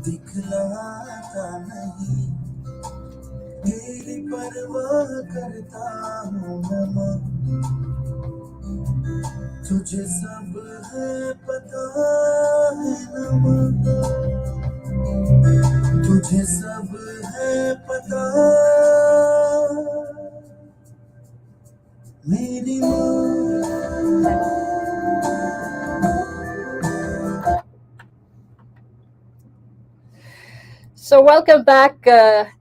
दिखलाता नहीं, तेरी परवाह करता हूँ मैं, तुझे सब है पता है ना, तुझे सब है पता, मेरी माँ। So welcome back,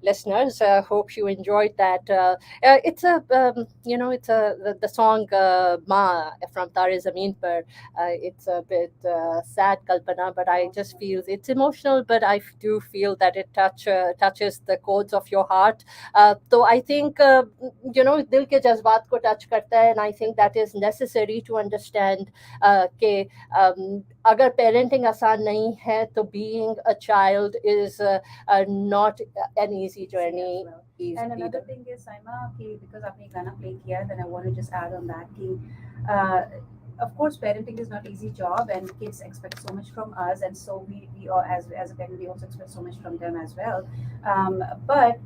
listeners. Hope you enjoyed that. It's a it's the song "Ma" from Tare Zameen Par. It's a bit sad, Kalpana, but I just feel it's emotional. But I do feel that it touches the chords of your heart. So I think दिल के जज्बात को touch करता है, and I think that is necessary to understand कि अगर parenting आसान नहीं है, तो being a child is not an easy journey. Well. And another thing is, Saima, because आपने गाना play किया, then I want to just add on that कि uh, of course parenting is not easy job and kids expect so much from us, and so we all, as a parent, we also expect so much from them as well. But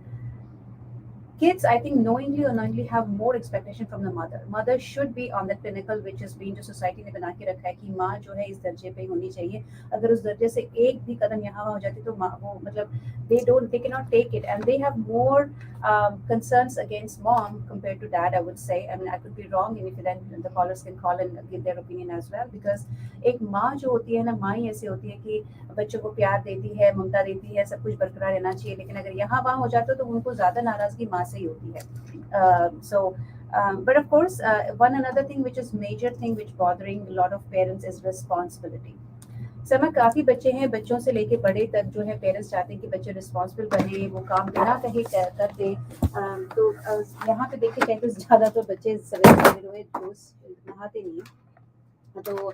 kids, I think, knowingly or unknowingly have more expectation from the mother. Mother should be on that pinnacle which is being जो society ने बना के रखा है कि माँ जो है इस दर्जे पे होनी चाहिए. अगर उस दर्जे से एक भी कदम यहाँ हो जाती तो माँ वो मतलब they cannot take it, and they have more concerns against mom compared to dad, I would say. I mean, I could be wrong, and if then the callers can call and give their opinion as well, because एक माँ जो होती है ना, माँ ही ऐसी होती है कि बच्चों को प्यार देती है, ममता देती है, सब कुछ बरकरार रहना चाहिए, लेकिन अगर यहाँ वहाँ हो जाता तो उनको ज्यादा नाराजगी माँ से ही होती है. But of course, one another thing which is major thing which bothering a lot of parents is responsibility. समय काफी बच्चे हैं, बच्चों से लेके बड़े तक जो है पेरेंट्स चाहते हैं कि बच्चे रिस्पॉन्सिबल बने, वो काम बिना कहे कर दे. तो यहाँ पे देखिए कहीं तो ज्यादा तो बच्चे सवेरे सवेरे रोज नहाते नहीं हैं. तो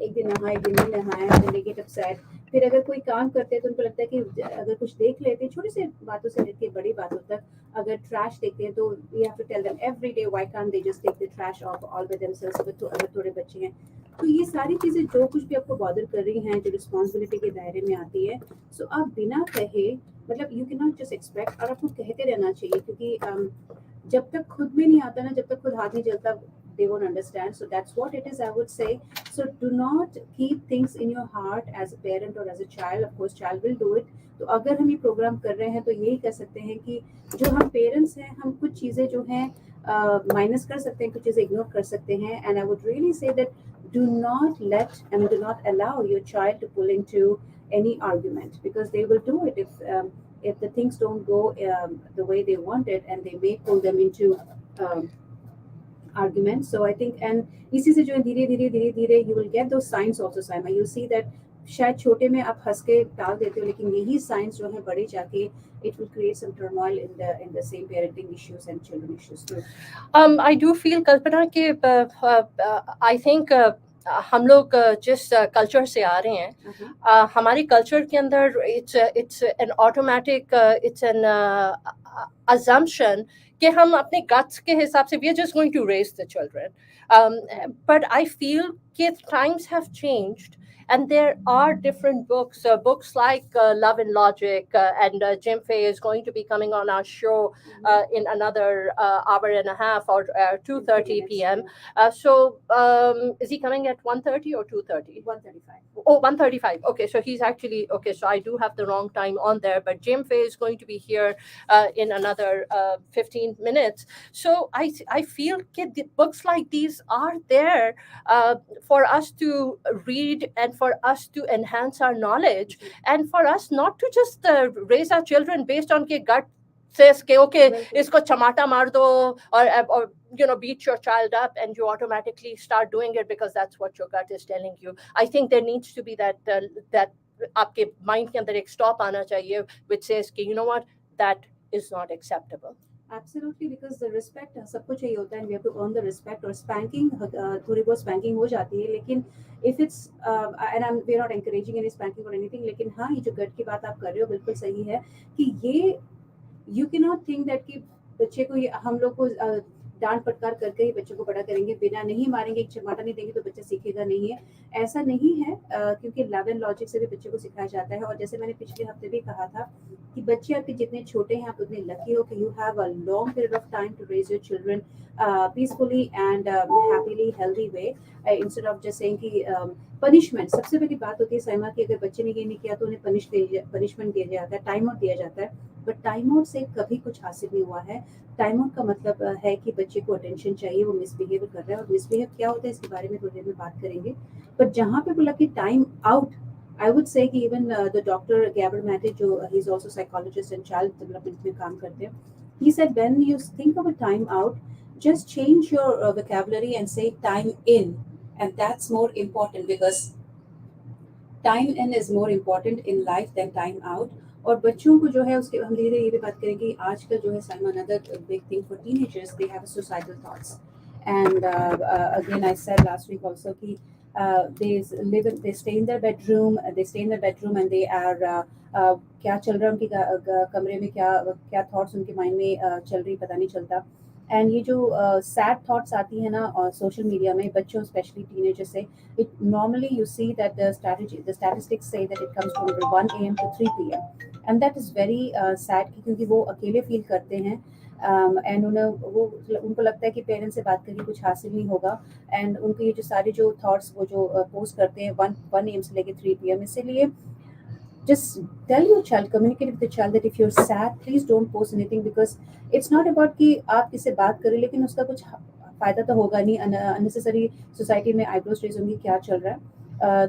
एक दिन नहाए, एक दिन नहीं नहाए, then they get upset. फिर अगर कोई काम करते हैं तो उनको लगता है कि अगर कुछ देख लेते हैं, छोटी सी बातों से लेके बड़ी बातों तक, अगर ट्रैश देखते हैं तो we have to tell them every day why can't they just take the trash off all by themselves. अगर थोड़े बच्चे हैं तो ये सारी चीजें जो कुछ भी आपको बॉदर कर रही हैं, जो रिस्पॉन्सिबिलिटी के दायरे में आती है, सो आप बिना कहे, मतलब you can not just expect, और आपको कहते रहना चाहिए, क्योंकि जब तक खुद में नहीं आता ना, जब तक खुद हाथ नहीं चलता, they won't understand. So that's what it is, I would say. So do not keep things in your heart as a parent or as a child. Of course child will do it. तो अगर हम ये programme कर रहे हैं तो यही कर सकते हैं कि जो हम पेरेंट्स हैं, हम कुछ चीज़ें जो हैं माइनस कर सकते हैं, कुछ चीज़ें इग्नोर कर सकते हैं. And I would really say that do not let and do not allow your child to pull into any argument, because they will do it if the things don't go the way they wanted, and they may pull them into um, argument. So I think, and इसी से जो है धीरे धीरे you will get those signs also, Saima. You see that शायद छोटे में आप हंस के टाल देते हो, लेकिन यही साइंस जो है बड़े जाके it will create some turmoil in the same parenting issues and children issues too. I do feel, Kalpana, कि I think हम लोग जिस कल्चर से आ रहे हैं, हमारी कल्चर के अंदर it's an automatic, it's an assumption कि हम अपने guts के हिसाब से we are just going to raise the children. But I feel कि times have changed. And there are different books like Love and Logic, and Jim Fay is going to be coming on our show in another hour and a half, or 2:30 p.m. So is he coming at 1:30 or 2:30? 1:35. Oh, 1:35. Okay, so he's actually okay. So I do have the wrong time on there, but Jim Fay is going to be here in another 15 minutes. So I feel books like these are there for us to read and for us to enhance our knowledge, and for us not to just raise our children based on gut says okay, isko chamata maar do, or beat your child up, and you automatically start doing it because that's what your gut is telling you. I think there needs to be that आपके mind के अंदर एक stop आना चाहिए which says कि you know what, that is not acceptable. Absolutely, because the respect सब कुछ चाहिए होता है, and we have to earn the respect. और spanking थोड़ी बहुत spanking हो जाती है, लेकिन if it's and we are not encouraging any spanking or anything, लेकिन हाँ, ये जो गट की बात आप कर रहे हो बिल्कुल सही है कि ये you cannot think that कि बच्चे को हम लोग को डांट फटकार करके ही बच्चों को बड़ा करेंगे, बिना नहीं मारेंगे, एक चमाटा नहीं देंगे तो बच्चा सीखेगा नहीं है। ऐसा नहीं है, क्योंकि लव एंड लॉजिक से भी बच्चे को सिखाया जाता है। और जैसे मैंने पिछले हफ्ते भी कहा था कि बच्चे आपके जितने छोटे हैं आप उतने लकी हो कि you have a long period of time to raise your children peacefully and happily healthy way, instead of just saying कि पनिशमेंट। सबसे पहली बात होती है साइमा कि अगर बच्चे ने ये नहीं किया तो उन्हें पनिशमेंट दिया जाता है, टाइम आउट दिया जाता है। बट टाइम आउट से कभी कुछ हासिल नहीं हुआ है। टाइम आउट का मतलब है कि बच्चे को अटेंशन चाहिए, वो मिसबिहेव कर रहा है, और मिसबिहेव क्या होता है इसके बारे में थोड़ी देर में बात करेंगे। बट जहाँ पे बोला कि time out, I would say कि even the doctor Gabor Mate, जो he's also psychologist and child development में काम करते हैं, he said when you think of a time out, just change your vocabulary and say time in, and that's more important because time in is more important in life than time out. और बच्चों को जो है उसके हम धीरे धीरे ये भी बात करेंगे कि आजकल जो है Saima another big thing for teenagers, they have suicidal thoughts. And again I said last week also कि they stay in their bedroom, and they are क्या चल रहा है उनके कमरे में, क्या थॉट्स उनके माइंड में चल रही पता नहीं चलता। एंड ये जो सैड थॉट्स आती है ना सोशल मीडिया में बच्चों स्पेशली टीनेजर से, it normally you see that the statistics say that it comes from 1 a.m. to 3 p.m. and that is very sad क्योंकि वो अकेले फील करते हैं एंड उनको लगता है कि पेरेंट्स से बात करके कुछ हासिल नहीं होगा। एंड उनके ये जो सारे जो थॉट्स वो जो पोस्ट करते हैं 1 a.m. से लेके 3 p.m. इसीलिए just tell your child, communicate with the child that if you're sad, please don't post anything because it's not about कि आप किससे बात करें लेकिन उसका कुछ फायदा तो होगा नहीं, अननेसेसरी सोसाइटी में आईब्रोज रेज होंगी, क्या चल रहा है।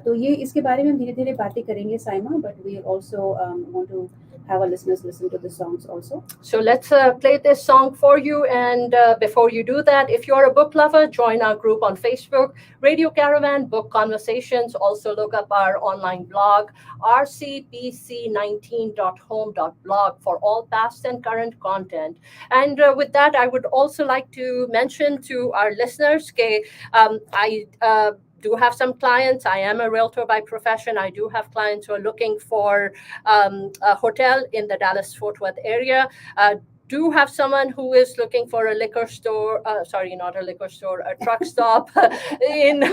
तो ये इसके बारे में हम धीरे धीरे बातें करेंगे Saima, but we also want to have our listeners listen to the songs also. So let's play this song for you. And before you do that, if you're a book lover, join our group on Facebook, Radio Caravan Book Conversations. Also look up our online blog, rcbc19.home.blog, for all past and current content. And with that, I would also like to mention to our listeners that I do have some clients. I am a realtor by profession. I do have clients who are looking for a hotel in the Dallas-Fort Worth area. Do have someone who is looking for a liquor store, sorry, not a liquor store, a truck stop in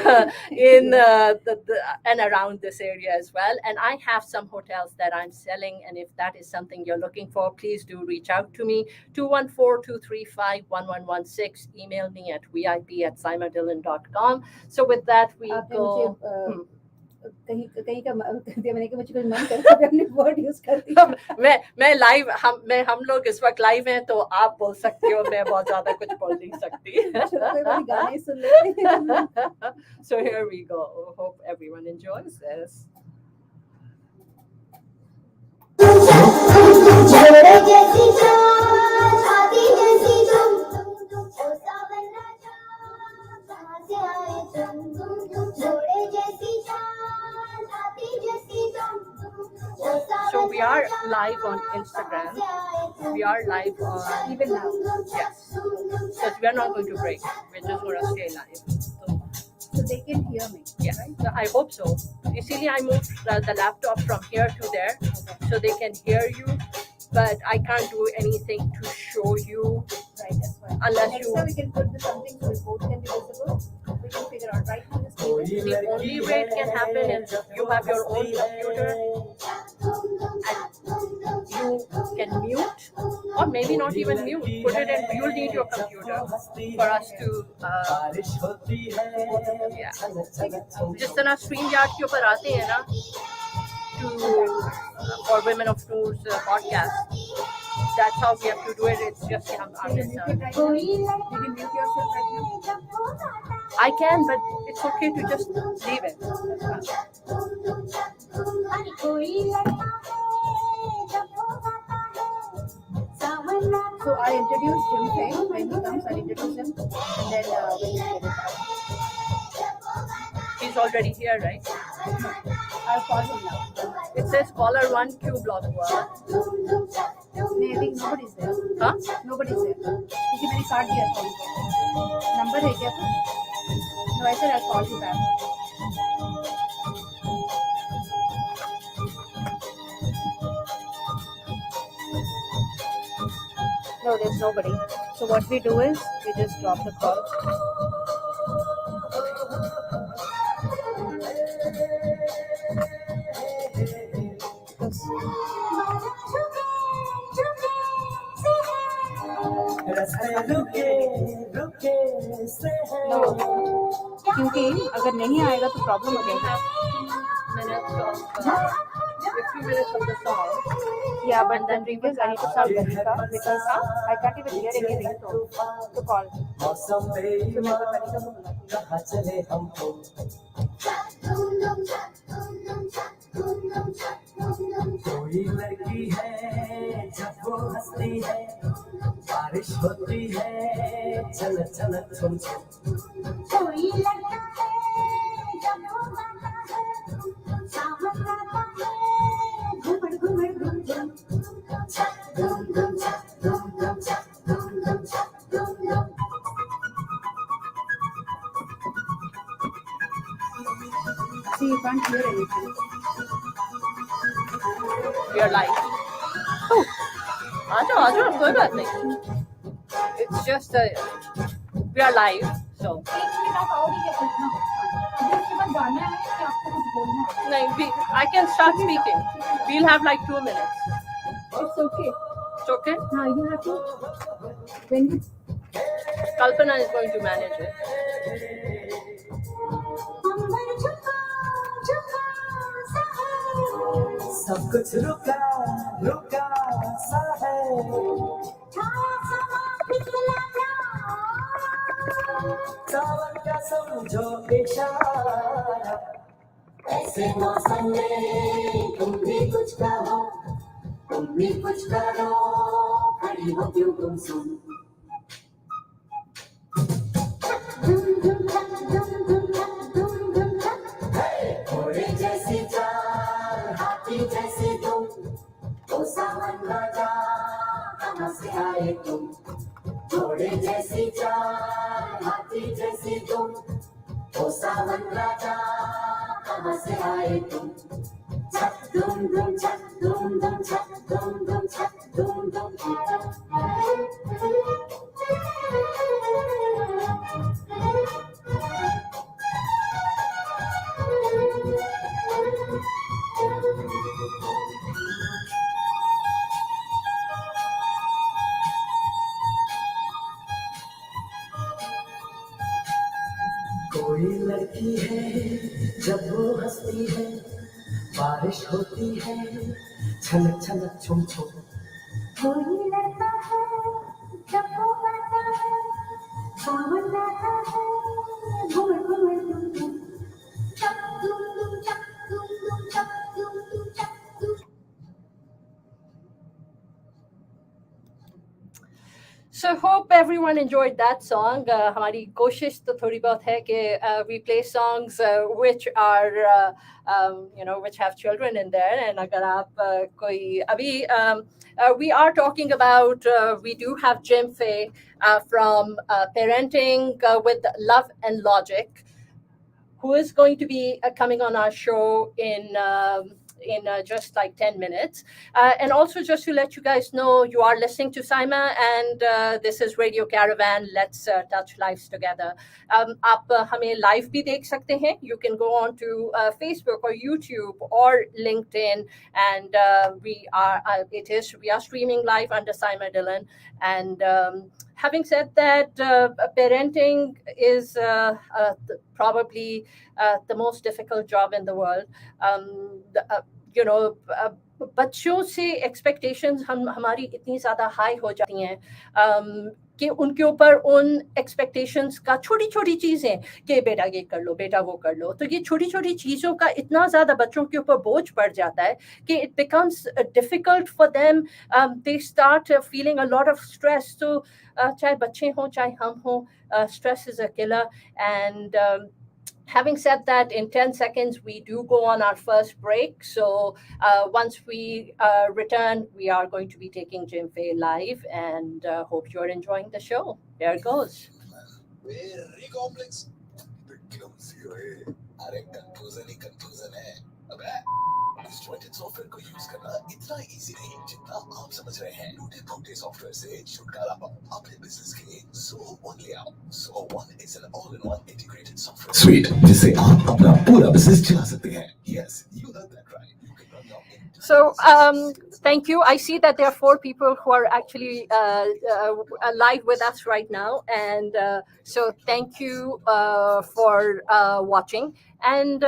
and around this area as well. And I have some hotels that I'm selling. And if that is something you're looking for, please do reach out to me, 214-235-1116. Email me at vip@simadillon.com. So with that, we go. कहीं कहीं का मैंने कि मुझे कुछ मन करता है अपने वर्ड यूज करती हूँ। मैं लाइव हम लोग इस वक्त लाइव हैं तो आप बोल सकती हो, मैं बहुत ज्यादा कुछ बोल नहीं सकती। कोई बात गाने सुन लेते हैं। So here we go. Hope everyone enjoys this. So we are live on Instagram. We are live on Even now. Yes. Because we are not going to break. We're just going to stay live. So they can hear me. Yeah, so I hope so. Easily I moved the laptop from here to there so they can hear you, but I can't do anything to show you. Right, that's why. Unless Next you- time we can put something so we both can be visible. We can figure out right now. Just keep it. The only way it can happen is you have your own computer and you can mute, or maybe not even mute. Put it in. You'll need your computer for us to. Yeah. जिस तरह StreamYard के ऊपर आते हैं ना, to for Women of News podcast. That's how we have to do it. It's just Can you mute it right now? Can you mute yourself right now? I can, but it's okay to just leave it. So I introduce Jim Fay. When he comes, I introduce him, and then we get it out. He's already here, right? I'll call him now. It says caller 1 Q block हुआ. I think nobody's there. Huh? Nobody's there. क्योंकि मैंने काट दिया था उनको. Number है क्या? No, I said I'll call you back. No, there's nobody. So what we do is we just drop the call. क्योंकि अगर नहीं आएगा तो प्रॉब्लम हो जाएगा. Minutes of the song. Yeah, but then previous I need to start Ganika because I can't even hear any ringtone to call. So मैं तो Ganika को बुलाती हूँ. कोई लड़की है जब वो हंसती है बारिश होती है चल चल छुम छुम कोई लड़का है जब वो गाता है सावन गाता है घुमड़ घुमड़ घुम घुम छक धूम धूम छक धूम धूम छक धूम धूम छक धूम धूम. See, you can't hear anything. We are live. Oh, आजा, कोई बात नहीं. It's just we are live, so. एक मिनट आप आओगे क्या पूछना? इसके बाद गाना है कि आपको कुछ बोलना है? नहीं, I can start speaking. We'll have like 2 minutes. It's okay. It's okay? हाँ, you have to. When you Kalpana is going to manage it. सब कुछ रुका रुका सा है सावन का समझो इशारा ऐसे मौसम में तुम भी कुछ कहो तुम भी कुछ करो खड़ी हो क्यों तुम सुन घोड़े जैसी चाल हाथी जैसी तुम ओ सावन राजा कहाँ से आए तुम घोड़े जैसी चाल हाथी जैसी तुम ओ सावन राजा कहाँ से आए तुम छक धूम धूम छक धूम धूम छक धूम धूम छक धूम धूम कोई लड़की है जब वो हंसती है बारिश होती है छलक छलक छुम छुम कोई लड़का है जब वो गाता है सावन गाता है घुमड़ घुमड़ घुम घुम चक धूम धूम चक धूम धूम चक धूम धूम चक धूम. So hope everyone enjoyed that song. हमारी कोशिश तो थोड़ी बहुत है कि we play songs which are which have children in there. And अगर आप कोई अभी we are talking about we do have Jim Fay from Parenting with Love and Logic, who is going to be coming on our show in just like 10 minutes. And also just to let you guys know, you are listening to Saima and this is Radio Caravan. Let's touch lives together. आप हमें live भी देख सकते हैं. You can go on to Facebook or YouTube or LinkedIn, and we are streaming live under Saima Dillon. And having said that, parenting is probably the most difficult job in the world. बच्चों से expectations हमारी इतनी ज़्यादा high हो जाती हैं कि उनके ऊपर उन एक्सपेक्टेशंस का छोटी छोटी चीज़ें कि बेटा ये कर लो, बेटा वो कर लो, तो ये छोटी छोटी चीज़ों का इतना ज़्यादा बच्चों के ऊपर बोझ पड़ जाता है कि it becomes difficult for them. They start feeling a lot of stress. तो चाहे बच्चे हों चाहे हम हों, stress is a killer. And having said that, in 10 seconds, we do go on our first break. So once we return, we are going to be taking Jim Fay live, and hope you're enjoying the show. There it goes. Very complex. The clumsy way. अरे confusion ही confusion है. अबे डिस्जॉइंटेड software को use करना इतना easy नहीं जितना आप समझ रहे हैं। टूटे फूटे सॉफ्टवेयर से छुटकारा पाओ, अपने बिजनेस के SO1 ले आओ। SO1 is an all-in-one integrated software suite जिससे आप अपना पूरा बिजनेस चला सकते हैं। Yes, you heard that right. You can run your entire So, business. thank you. I see that there are 4 people who are actually live with us right now. And so thank you for watching. And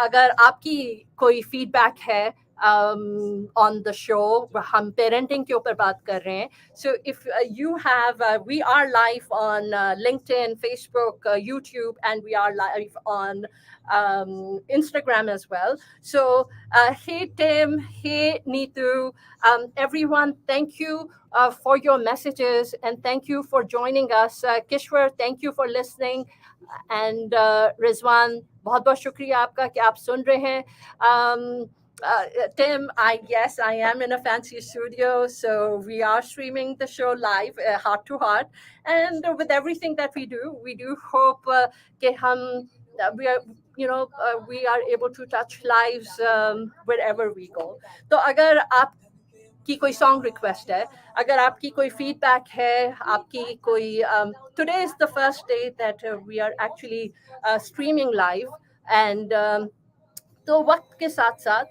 agar aapki koi feedback hai on the show, hum parenting ke upar baat kar rahe hain. So if you have, we are live on LinkedIn, Facebook, YouTube, and we are live on Instagram as well. So hey Tim, hey Neetu, everyone, thank you for your messages, and thank you for joining us. Kishwar, thank you for listening, and Rizwan, बहुत बहुत शुक्रिया आपका कि आप सुन रहे हैं. Tim, yes, I am in a fancy studio, so we are streaming the show live, heart to heart, and with everything that we do hope कि हम we are, we are able to touch lives wherever we go. तो अगर आप की कोई song request है, अगर आपकी कोई फीडबैक है, आपकी कोई today is the first day that we are actually streaming live, and तो वक्त के साथ साथ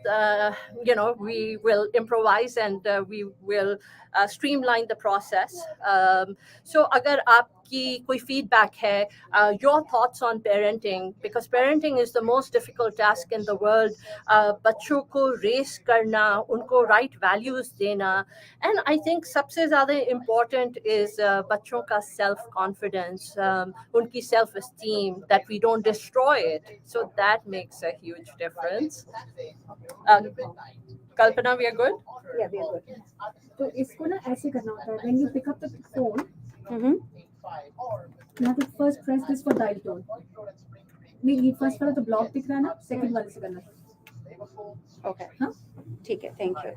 we will improvise, and we will streamline the process. So अगर आपकी कोई feedback है, your thoughts on parenting, because parenting is the most difficult task in the world. बच्चों को raise करना, उनको right values देना, and I think सबसे ज़्यादा important is बच्चों का self confidence, उनकी self esteem, that we don't destroy it. So that makes a huge difference. Kalpana, we are good? Yeah, we are good. तो इसको ना ऐसे करना होता है, when you pick up the phone, you have to first press this for dial tone. नहीं, ये first वाला तो block दिख रहा है ना, second वाले से करना. Okay. हाँ? ठीक है, thank you.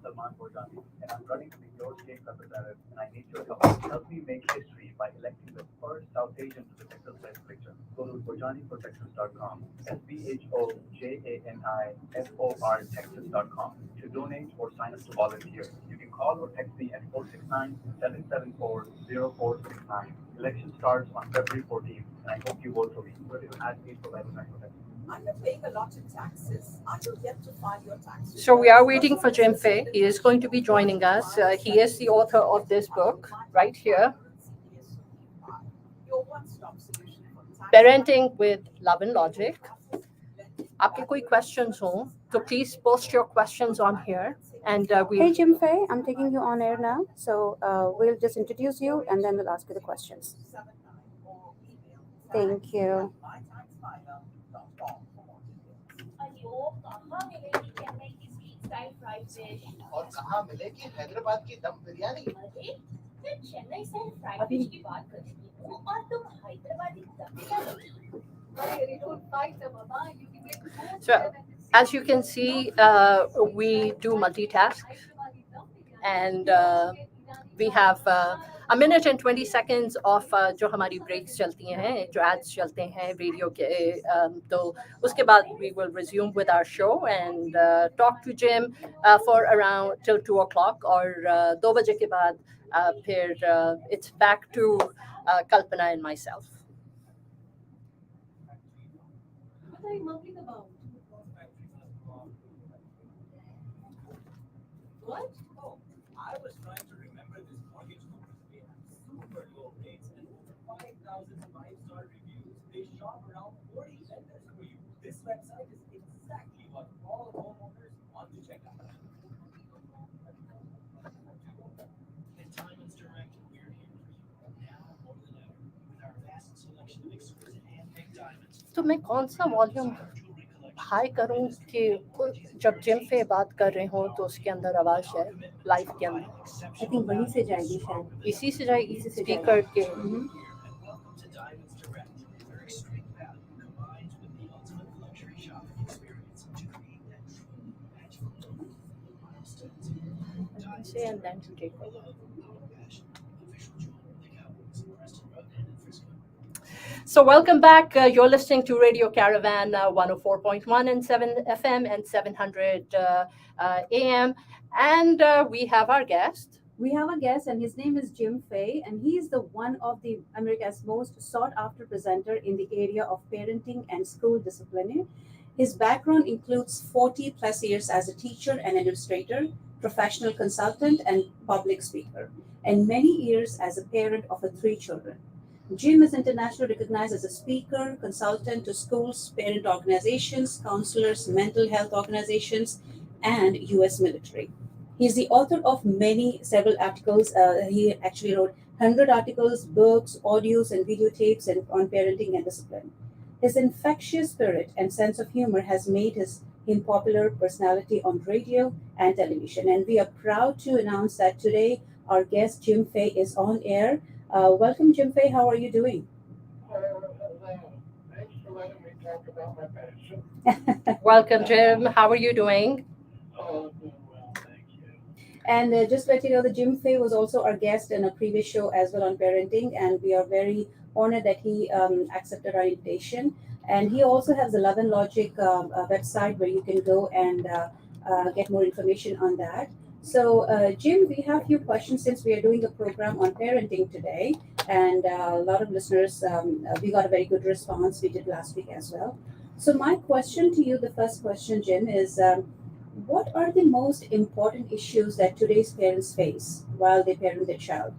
Salman Bojani, and I'm running to be your state representative, and I need your help. Help me make history by electing the first South Asian to the Texas legislature. Go to bojanifortexas.com, SBHOJANIFOR Texas.com to donate or sign up to volunteer. You can call or text me at 469-774-0469. Election starts on February 14th, and I hope you vote for me. Will you add me for Lifeline Protection? Are you paying a lot in taxes? Are you yet to file your taxes? So we are waiting for Jim Fay. He is going to be joining us. He is the author of this book right here, Your one-stop solution for tax. Parenting with Love and Logic. आपके कोई questions हो, so please post your questions on here, and Hey Jim Fay, I'm taking you on air now, so we'll just introduce you and then we'll ask you the questions. Thank you. और कहाँ मिलेगी हैदराबाद की दम बिरयानी? मैं चेन्नई से fried fish की बात कर रही हूँ और तुम हैदराबादी दम biryani. So as you can see, we do multitask, and we have a minute and 20 seconds of जो हमारी breaks चलती हैं, जो ads चलते हैं रेडियो के, तो उसके बाद we will resume with our show and talk to Jim for around till 2 o'clock, और 2 बजे के बाद फिर it's back to Kalpana and myself. What are you mumbling about? What? Oh, I was trying to remember this mortgage company. They have super low rates and over 5,000 five-star reviews. They shop around 40 lenders for you. This website is exactly what all homeowners want to check out. At Diamonds Direct, we're here for you now more than ever with our vast selection of exquisite handmade diamonds. तो मैं कौन सा volume high करूं कि जब gym पे बात कर रहे हो तो उसके अंदर आवाज है लाइव के अंदर? I think वहीं से जाएगी शायद. इसी से जाएगी, इसी से स्पीकर के. And welcome to Diamonds Direct, where extreme value combines with the ultimate luxury shopping experience to create that true magical moment. Milestones here. Say and then to take over. Passion, official jeweler of the Cowboys, Preston Road and in Frisco. So welcome back. You're listening to Radio Caravan 104.1 and 7 FM and 700 AM. And we have our guest. We have a guest, and his name is Jim Fay, and he is the one of the America's most sought after presenter in the area of parenting and school discipline. His background includes 40 plus years as a teacher and administrator, professional consultant, and public speaker, and many years as a parent of 3 children. Jim is internationally recognized as a speaker, consultant to schools, parent organizations, counselors, mental health organizations, and U.S. military. He's the author of several articles. He actually wrote 100 articles, books, audios, and videotapes on parenting and discipline. His infectious spirit and sense of humor has made him popular personality on radio and television. And we are proud to announce that today our guest Jim Fay is on air. Welcome, Jim Fay. How are you doing? Thanks for letting me talk about my passion. Welcome, Jim. How are you doing? Oh, doing well, thank you. And just to let you know that Jim Fay was also our guest in a previous show as well on parenting, and we are very honored that he accepted our invitation. And he also has the Love and Logic website where you can go and get more information on that. So, Jim, we have a few questions since we are doing a program on parenting today, and a lot of listeners, we got a very good response. We did last week as well. So, my question to you, the first question, Jim, is what are the most important issues that today's parents face while they parent their child?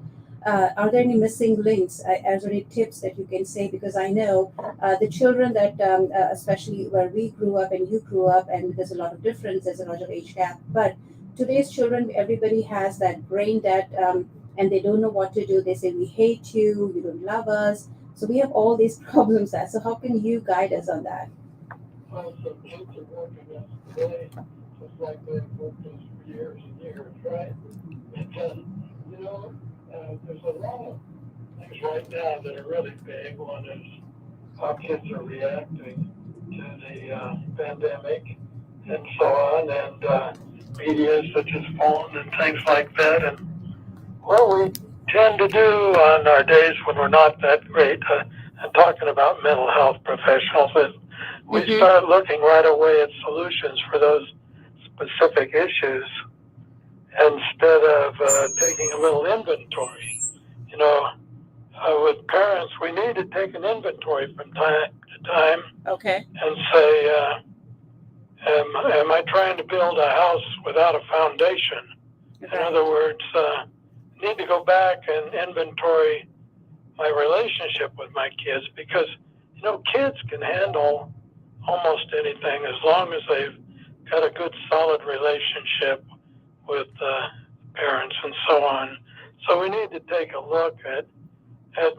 Are there any missing links? Are there any tips that you can say? Because I know the children that, especially where we grew up and you grew up, and there's a lot of difference, there's a lot of age gap. But today's children, everybody has that brain that, and they don't know what to do. They say, we hate you, you don't love us. So we have all these problems. So how can you guide us on that? Well, so kids are working us today, just like they've worked us for years and years, right? And, there's a lot of things right now that are really big. One is how kids are reacting to the pandemic and so on, and media such as phone and things like that. And what we tend to do on our days when we're not that great, and talking about mental health professionals, is we start looking right away at solutions for those specific issues instead of taking a little inventory. With parents, we need to take an inventory from time to time. Okay. And say, am I trying to build a house without a foundation? Okay. In other words, need to go back and inventory my relationship with my kids, because kids can handle almost anything as long as they've got a good solid relationship with parents and so on. So we need to take a look at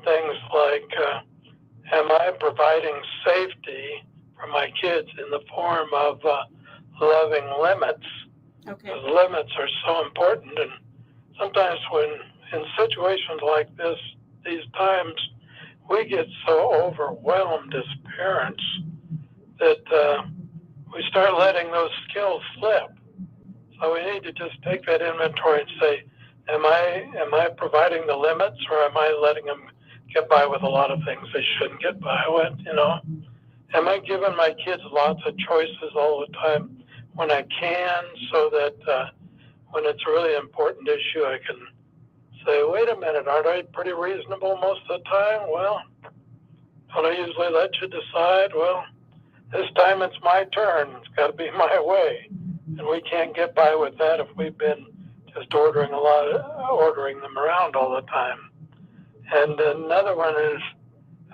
things like, am I providing safety for my kids in the form of loving limits? Okay. Because limits are so important, and sometimes when in situations like these times, we get so overwhelmed as parents that we start letting those skills slip. So we need to just take that inventory and say, am I providing the limits, or am I letting them get by with a lot of things they shouldn't get by with, Am I giving my kids lots of choices all the time when I can, so that when it's a really important issue, I can say, wait a minute, aren't I pretty reasonable most of the time? Well, don't I usually let you decide? Well, this time it's my turn. It's got to be my way. And we can't get by with that if we've been just ordering them around all the time. And another one is,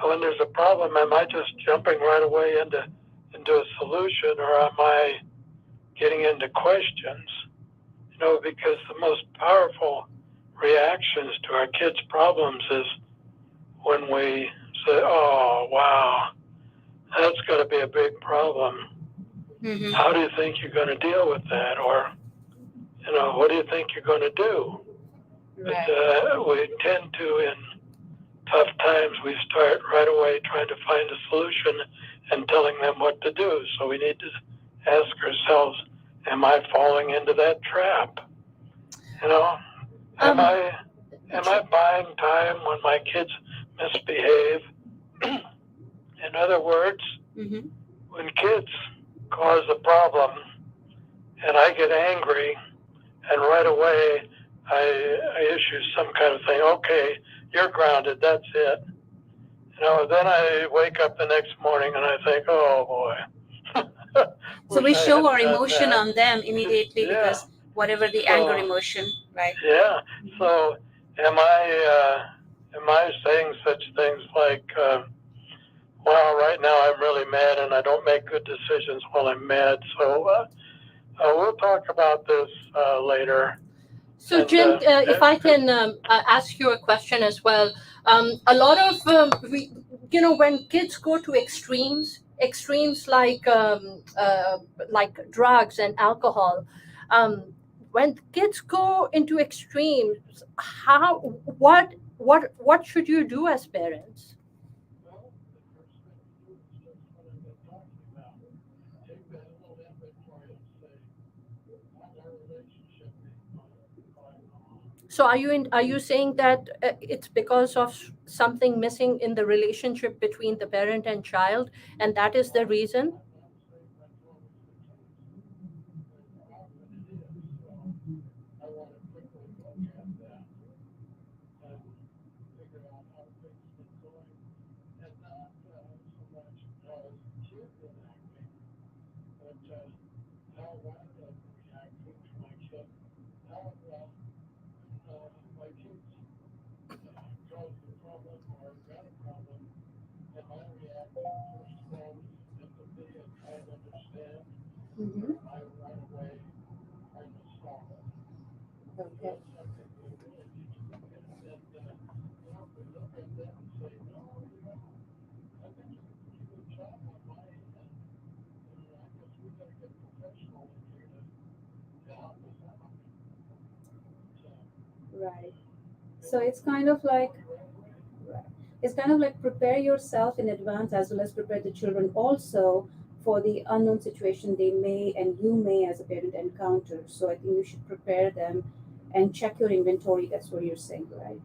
when there's a problem, am I just jumping right away into a solution, or am I getting into questions? Because the most powerful reactions to our kids' problems is when we say, oh, wow, that's going to be a big problem. Mm-hmm. How do you think you're going to deal with that? Or, what do you think you're going to do? Right. But we tend to, in tough times, we start right away trying to find a solution and telling them what to do. So we need to ask ourselves, am I falling into that trap? Am I buying time when my kids misbehave In other words, Mm-hmm. when kids cause a problem and I get angry and right away I issue some kind of thing, okay, you're grounded, that's it. Then I wake up the next morning and I think, oh boy. So we Wish I show hadn't our done emotion that. on them immediately Yeah. because whatever the So- anger emotion, right? Yeah. So am I saying such things like, well, right now I'm really mad and I don't make good decisions while I'm mad. So we'll talk about this later. So, And, Jim, if I can ask you a question as well. A lot of, when kids go to extremes like drugs and alcohol, when kids go into extremes, what should you do as parents? Well, the first thing to do is just what I've been talking about. Take that little inventory and say, how's our relationship going on? So, are you saying that it's because of something missing in the relationship between the parent and child, and that is the reason? I'm not saying that's always the case, but often it is. So I want to quickly look at that and figure out how things have been going, and not so much how the kid been acting, but how I've been reacting to my kid. How my kids caused a problem or got a problem, am I reacting first of all with empathy and trying to understand, Mm-hmm. or am I right away trying to solve it? Okay. That's something we really need to look at. And, if we look at them and say, no, I think you did a pretty good job on my end, I guess we got to get professional in here to help us out. So, Right. So it's kind of like right. It's kind of like prepare yourself in advance as well as prepare the children also for the unknown situation they may and you may as a parent encounter. So I think you should prepare them and check your inventory. That's what you're saying, right?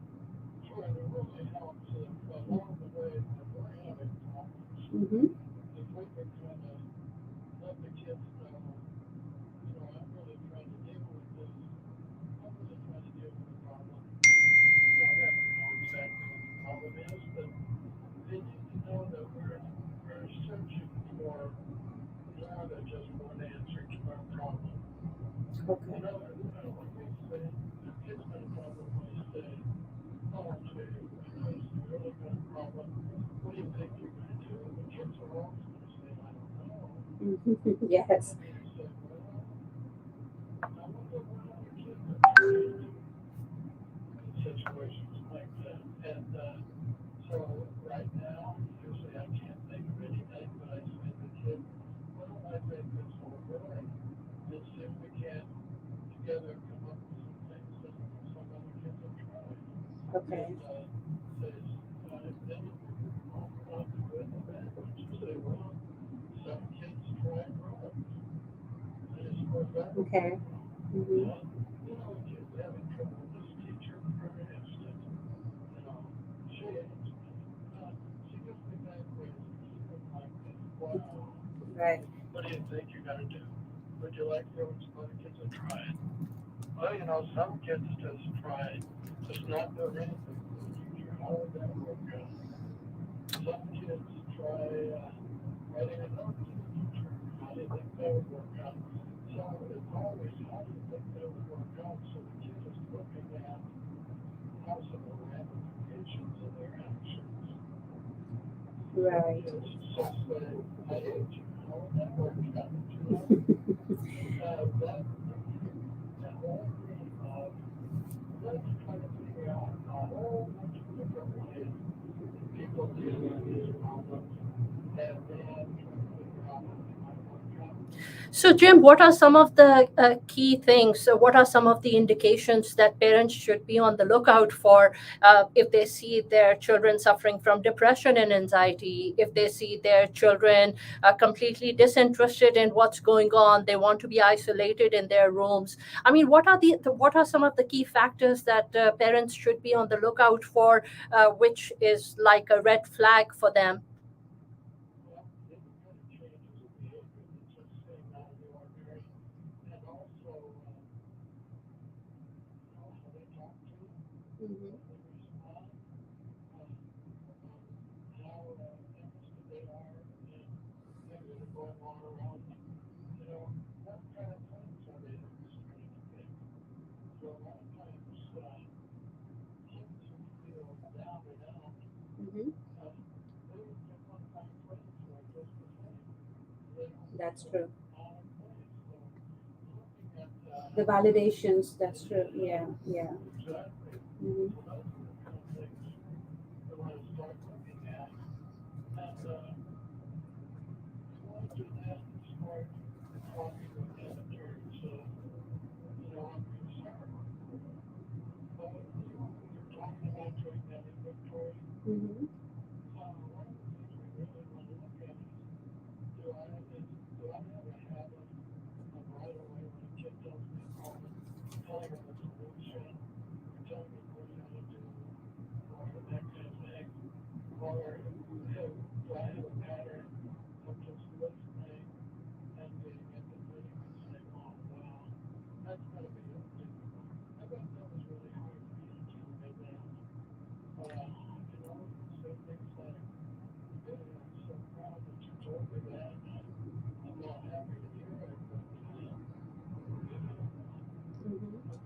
sure, and it really helps if along the way that we're having problems, Mm-hmm. if we can kind of let the kids know, I'm really trying to deal with this. I'm really trying to deal with the problem. They don't have to know exactly what the problem is, but they need to know that we're searching for more than just one answer to our problem. Okay. When we say, the kids got a problem, we say, oh, gee, you really got a problem. What do you think you're going to do? The kids are always going to say, I don't know. Mm-hmm. Yes. And you say, well, I wonder what other kids are trying in situations like that. And so right now, usually I can't think of anything, but I say to the kid, well, I think this will work. Let's see if we can together come up with some things that some other kids have tried. Okay. And then you talk about the good and the bad ones. You say, well, some kids try drugs. And it's for that. Okay. Mm-hmm. Kids having trouble with this teacher, for instance, she gives me bad grades. She doesn't like me. Wow. Right. What do you think you're going to do? Would you like for some other kids to try it? Well, some kids just try just not doing anything for the teacher. How would that work out? Some kids try writing a note to the teacher. How do you think that would work out? So it's always how do you think that would work out? So the kid is looking at possible ramifications of their actions. Right. It's just say, I hate you. How would that work out? That whole thing of let's try to figure out a whole bunch of different ways that people deal with these problems and then try to figure out how they might work out. So, Jim, what are some of the key things? So what are some of the indications that parents should be on the lookout for if they see their children suffering from depression and anxiety, if they see their children completely disinterested in what's going on, they want to be isolated in their rooms? I mean, what are some of the key factors that parents should be on the lookout for, which is like a red flag for them? Mhm. Mhm. That's true. The validations, that's true. Yeah, yeah. Mhm. Mhm. Mhm.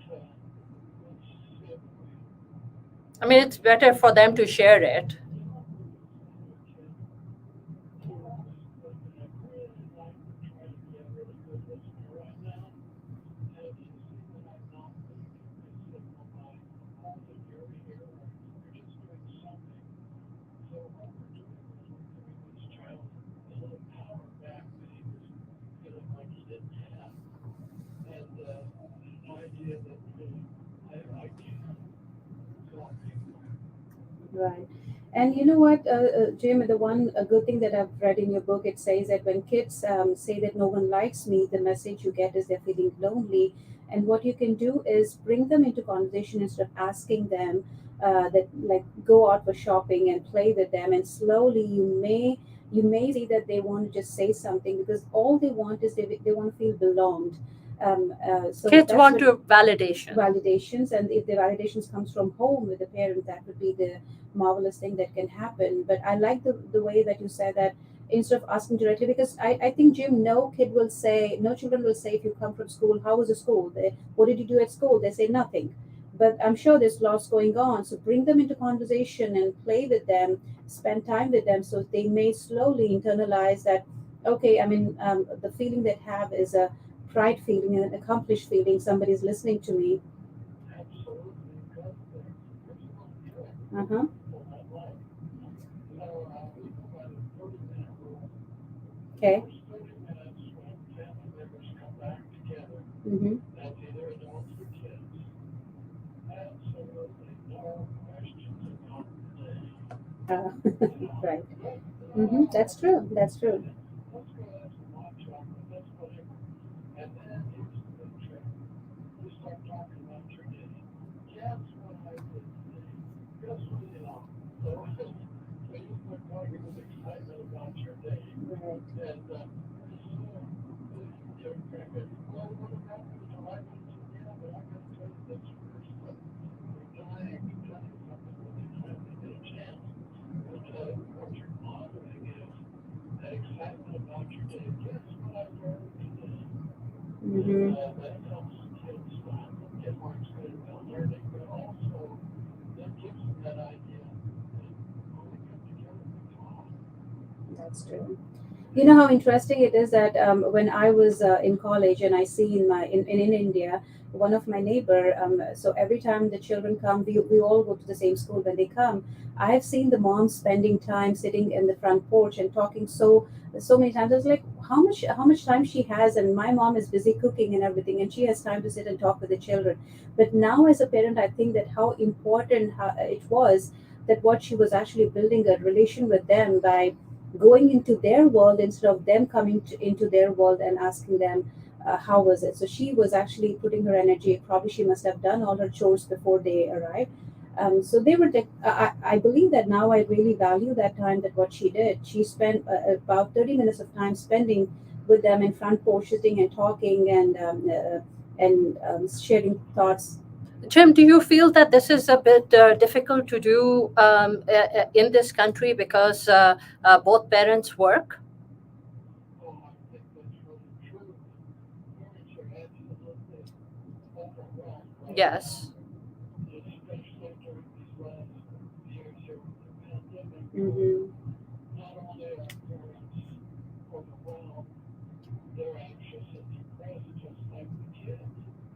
I mean, it's better for them to share it. Right. And you know what, Jim, the one good thing that I've read in your book, it says that when kids say that no one likes me, the message you get is they're feeling lonely. And what you can do is bring them into conversation instead of asking them that like go out for shopping and play with them. And slowly you may see that they want to just say something because all they want is they want to feel belonged. So Kids that's want what to validation. validations, and if the validations comes from home with the parent, that would be the marvelous thing that can happen. But I like the way that you said that instead of asking directly, because I think, Jim, no children will say if you come from school, how was the school, what did you do at school, they say nothing. But I'm sure there's lots going on, so bring them into conversation and play with them, spend time with them, so they may slowly internalize that, okay, I mean, the feeling they have is a pride feeling, an accomplished feeling, somebody's listening to me. Uh-huh. Okay. Mm-hmm. Uh, right. Mm-hmm. That's true. That's true. Right. Mm-hmm. That's true. You know how interesting it is that when I was in college and I see in India, one of my neighbor, so every time the children come, we all go to the same school. When they come, I have seen the mom spending time sitting in the front porch and talking so many times. I was like, how much time she has, and my mom is busy cooking and everything, and she has time to sit and talk with the children. But now as a parent, I think that how important it was that what she was actually building a relation with them by going into their world instead of them coming into their world and asking them how was it. So she was actually putting her energy, probably she must have done all her chores before they arrived. So they were I believe that now I really value that time, that what she did, she spent about 30 minutes of time spending with them in front porch, sitting and talking and sharing thoughts. Jim, do you feel that this is a bit difficult to do in this country because both parents work? Yes. Mm-hmm.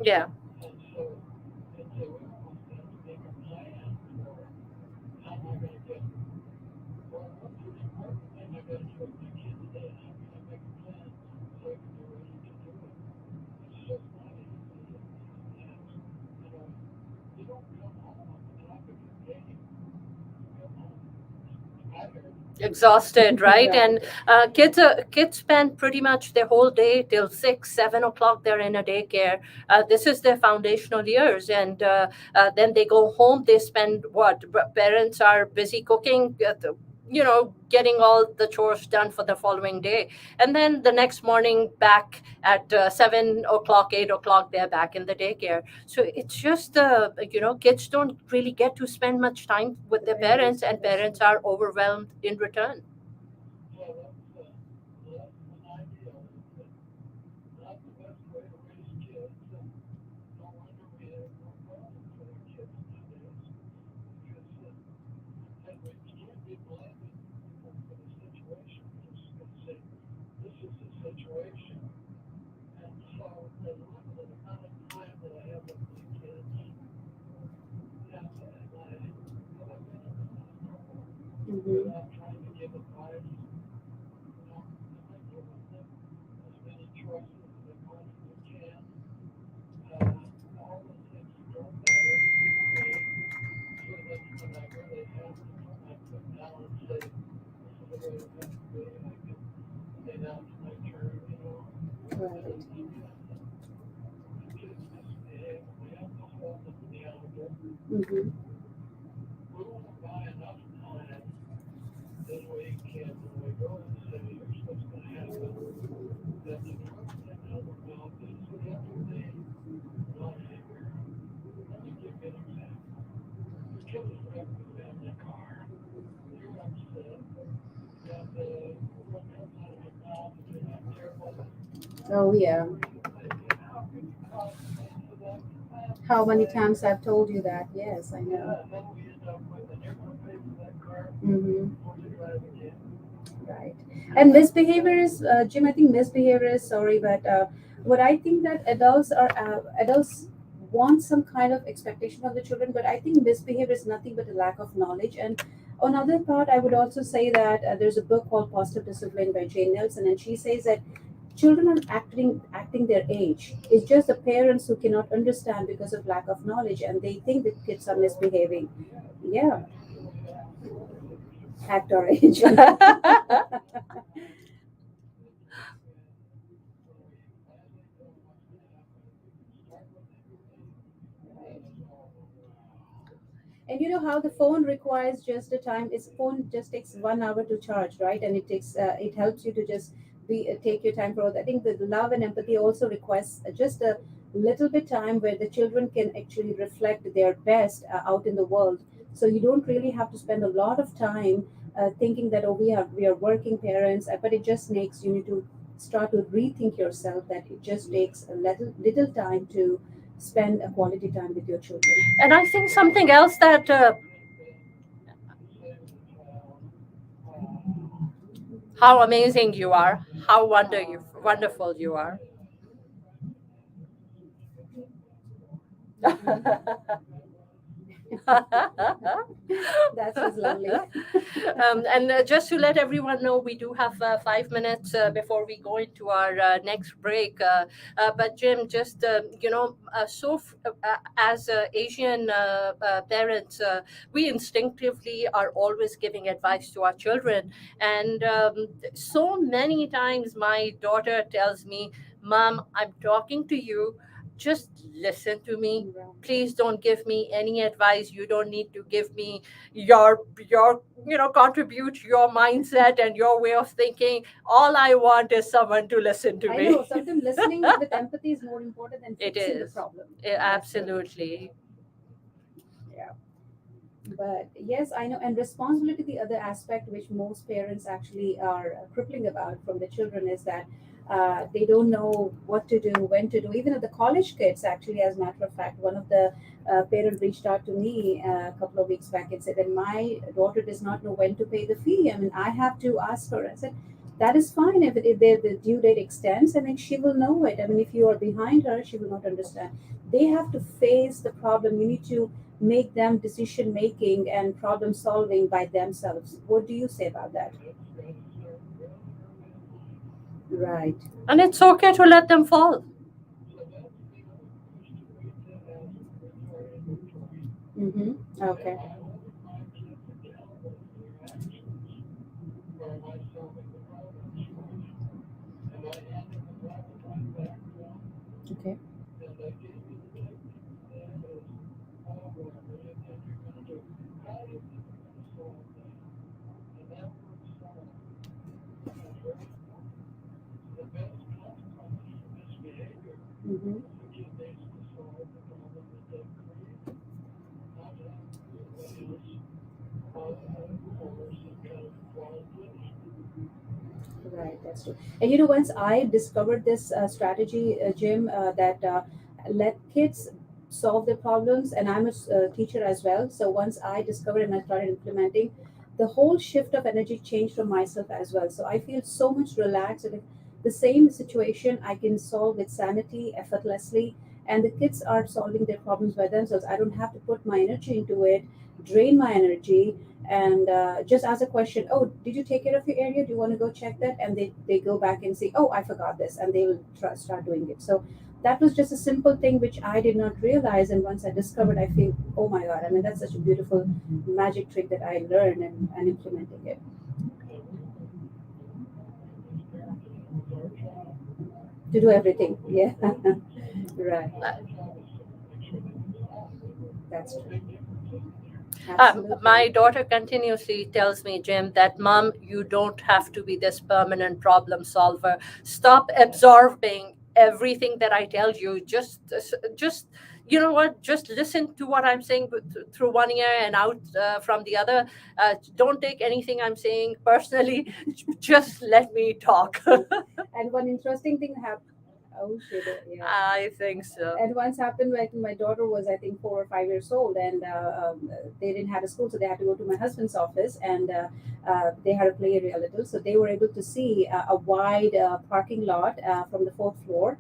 Yeah. Exhausted, right? Right. And kids spend pretty much their whole day till 6, 7 o'clock. They're in a daycare. This is their foundational years, and then they go home. They spend what? Parents are busy cooking. Getting all the chores done for the following day, and then the next morning back at 7 o'clock, 8 o'clock, they're back in the daycare. So it's just kids don't really get to spend much time with their parents, and parents are overwhelmed in return. Mm-hmm. Right. Mm-hmm. Oh yeah. How many times I've told you that? Yes, I know. Mm-hmm. Right. And misbehavior is, Jim, I think misbehavior is, sorry, but what I think that adults want some kind of expectation of the children, but I think misbehavior is nothing but a lack of knowledge. And on other part, I would also say that there's a book called Positive Discipline by Jane Nelson, and she says that children are acting their age. It's just the parents who cannot understand because of lack of knowledge, and they think that kids are misbehaving. Yeah, act our age. And you know how the phone requires just a time. Its phone just takes 1 hour to charge, right? And it helps you to just be take your time for it. I think the love and empathy also requires just a little bit time where the children can actually reflect their best out in the world. So you don't really have to spend a lot of time thinking that, oh, we are working parents, but it just makes you need to start to rethink yourself that it just takes a little time to spend a quality time with your children. And I think something else that how amazing you are, how wonderful you are. That was lovely. And just to let everyone know, we do have 5 minutes before we go into our next break. But Jim, just as Asian parents, we instinctively are always giving advice to our children, and so many times my daughter tells me, "Mom, I'm talking to you. Just listen to me. Please don't give me any advice. You don't need to give me your contribute your mindset and your way of thinking. All I want is someone to listen to I me." know sometimes listening with empathy is more important than It fixing the is. problem. Absolutely. But yes, I know. And responsibility, the other aspect which most parents actually are crippling about from the children is that they don't know what to do, when to do. Even at the college kids, actually, as a matter of fact, one of the parent reached out to me a couple of weeks back and said that my daughter does not know when to pay the fee. I mean, I have to ask her. I said, that is fine if the due date extends. I mean, she will know it. I mean, if you are behind her, she will not understand. They have to face the problem. You need to make them decision making and problem solving by themselves. What do you say about that? Right. And it's okay to let them fall. Mm-hmm. Okay. Okay. Mm-hmm. Right, that's true. And you know, once I discovered this strategy, Jim, that let kids solve their problems, and I'm a teacher as well. So once I discovered and I started implementing, the whole shift of energy changed for myself as well. So I feel so much relaxed. And if the same situation I can solve with sanity effortlessly, and the kids are solving their problems by themselves. I don't have to put my energy into it, drain my energy, and just ask a question. Oh, did you take care of your area? Do you want to go check that? And they go back and say, oh, I forgot this, and they will start doing it. So that was just a simple thing which I did not realize, and once I discovered, I feel, oh my god, I mean, that's such a beautiful magic trick that I learned and implementing it. To do everything. Yeah. Right. That's true. Absolutely. My daughter continuously tells me, Jim, that mom, you don't have to be this permanent problem solver. Stop absorbing everything that I tell you. Just you know what? Just listen to what I'm saying through one ear and out from the other. Don't take anything I'm saying personally. Just let me talk. And one interesting thing happened. Oh shit! Yeah. I think so. And once happened when my daughter was, I think, 4 or 5 years old, and they didn't have a school, so they had to go to my husband's office, and they had a play area a little, so they were able to see a wide parking lot from the fourth floor.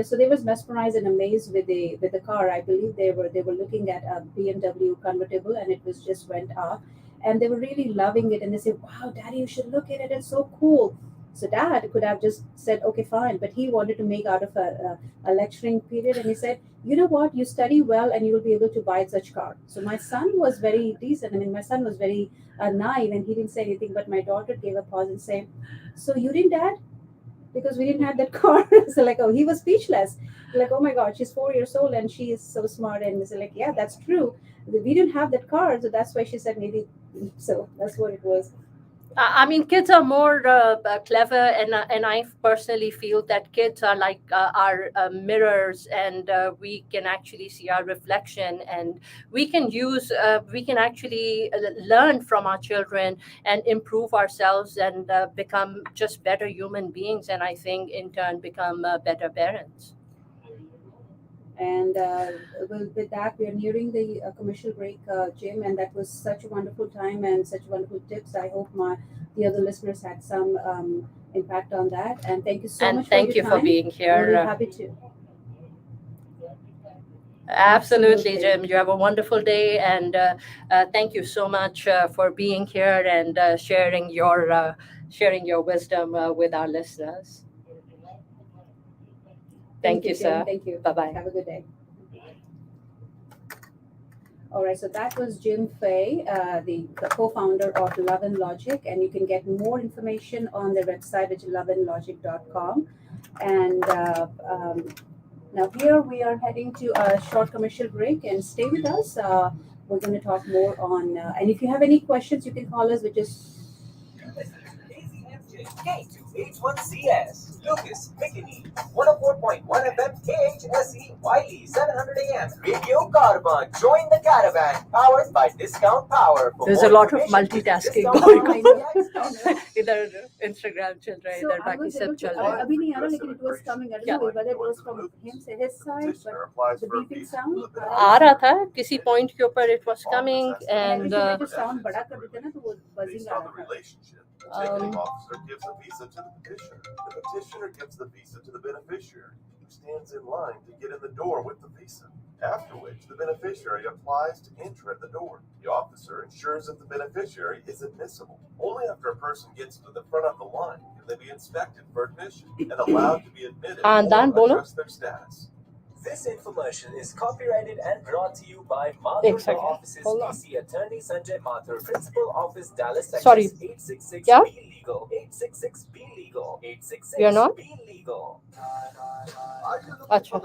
So they was mesmerized and amazed with the car. I believe they were looking at a BMW convertible, and it was just went off, and they were really loving it. And they said, "Wow, Daddy, you should look at it. It's so cool." So Dad could have just said, "Okay, fine," but he wanted to make out of a lecturing period, and he said, "You know what? You study well, and you will be able to buy such car." So my son was very decent. I mean, my son was very naive, and he didn't say anything. But my daughter gave a pause and said, "So you didn't, Dad?" Because we didn't have that car. So like, oh, he was speechless. Like, oh my God, she's 4 years old and she is so smart. And so like, yeah, that's true. We didn't have that car, so that's why she said maybe. So that's what it was. I mean, kids are more clever, and I personally feel that kids are like our mirrors, and we can actually see our reflection, and we can actually learn from our children and improve ourselves and become just better human beings, and I think in turn become better parents. And with that, we are nearing the commercial break, Jim, and that was such a wonderful time and such wonderful tips. I hope the other listeners had some impact on that. And thank you so And much thank for you your for time. being And we're here. happy to. Absolutely, Absolutely. Jim. You have a wonderful day, and thank you so much for being here and sharing your wisdom with our listeners. Thank you, you, Jim. sir. Thank you. Bye bye. Have a good day. All right, so that was Jim Fay, the co-founder of Love and Logic, and you can get more information on their website at loveandlogic.com. And now here we are heading to a short commercial break, and stay with us. We're going to talk more on, and if you have any questions, you can call us, which is K281CS, Lucas, Mickey, 104.1 FM, KHSE, Wiley, 700 AM, Radio Caravan. Join the caravan, powered by Discount Power. For There's more a lot of information, multitasking visit going on. discountpower.com. इधर Instagram चल रहा है, So इधर I बाकी was सब able to, चल रहा है. अभी नहीं आ रहा, लेकिन it was coming. I don't know whether it was from him, say his side, but the beeping sound. आ रहा था किसी point के ऊपर it was coming, And and every time जो sound बड़ा कर देते ना, तो वो buzzing Based uh on the रहा था. relationship, the ticketing officer gives a visa to the petitioner. The petitioner gives the visa to the beneficiary, who stands in line to get in the door with the visa. After which, the beneficiary applies to enter at the door. The officer ensures that the beneficiary is admissible. Only after a person gets to the front of the line can they be inspected for admission and allowed to be admitted Khandan or bolo. adjust their status. This infomercial is copyrighted and brought to you by Ek Mathur second. Law Offices, Hold on. DC Attorney Sanjay Mathur, Principal Office, Dallas, Texas. Sorry. 866 Kya? Be Legal. 866 Be Legal. 866 You're not? Be Legal. अच्छा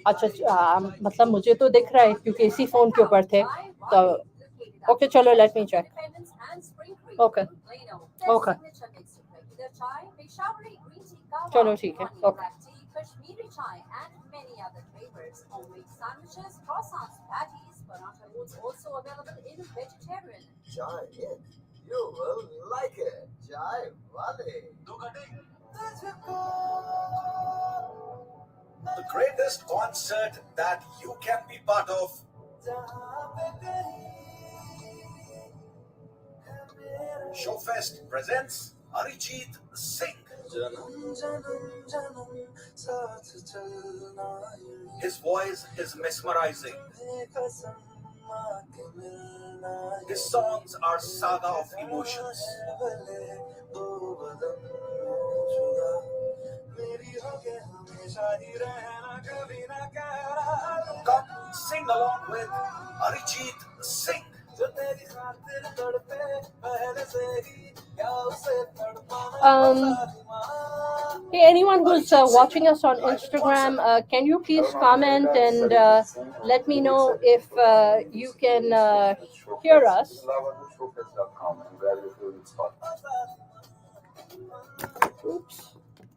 अच्छा मतलब मुझे तो दिख रहा है क्योंकि इसी फोन के ऊपर थे तो ओके चलो let me check okay okay चलो ठीक है okay Kashmiri chai and many other flavors. Homemade sandwiches, croissants, patties, paratha rolls also available in vegetarian. Chai, you will like it. Chai, wale. The greatest concert that you can be part of. Showfest presents Arijit Singh. His voice is mesmerizing. His songs are saga of emotions. Come sing along with Arijit Singh. Hey, anyone who's watching us on Instagram, can you please comment and let me know if you can hear us? Oops.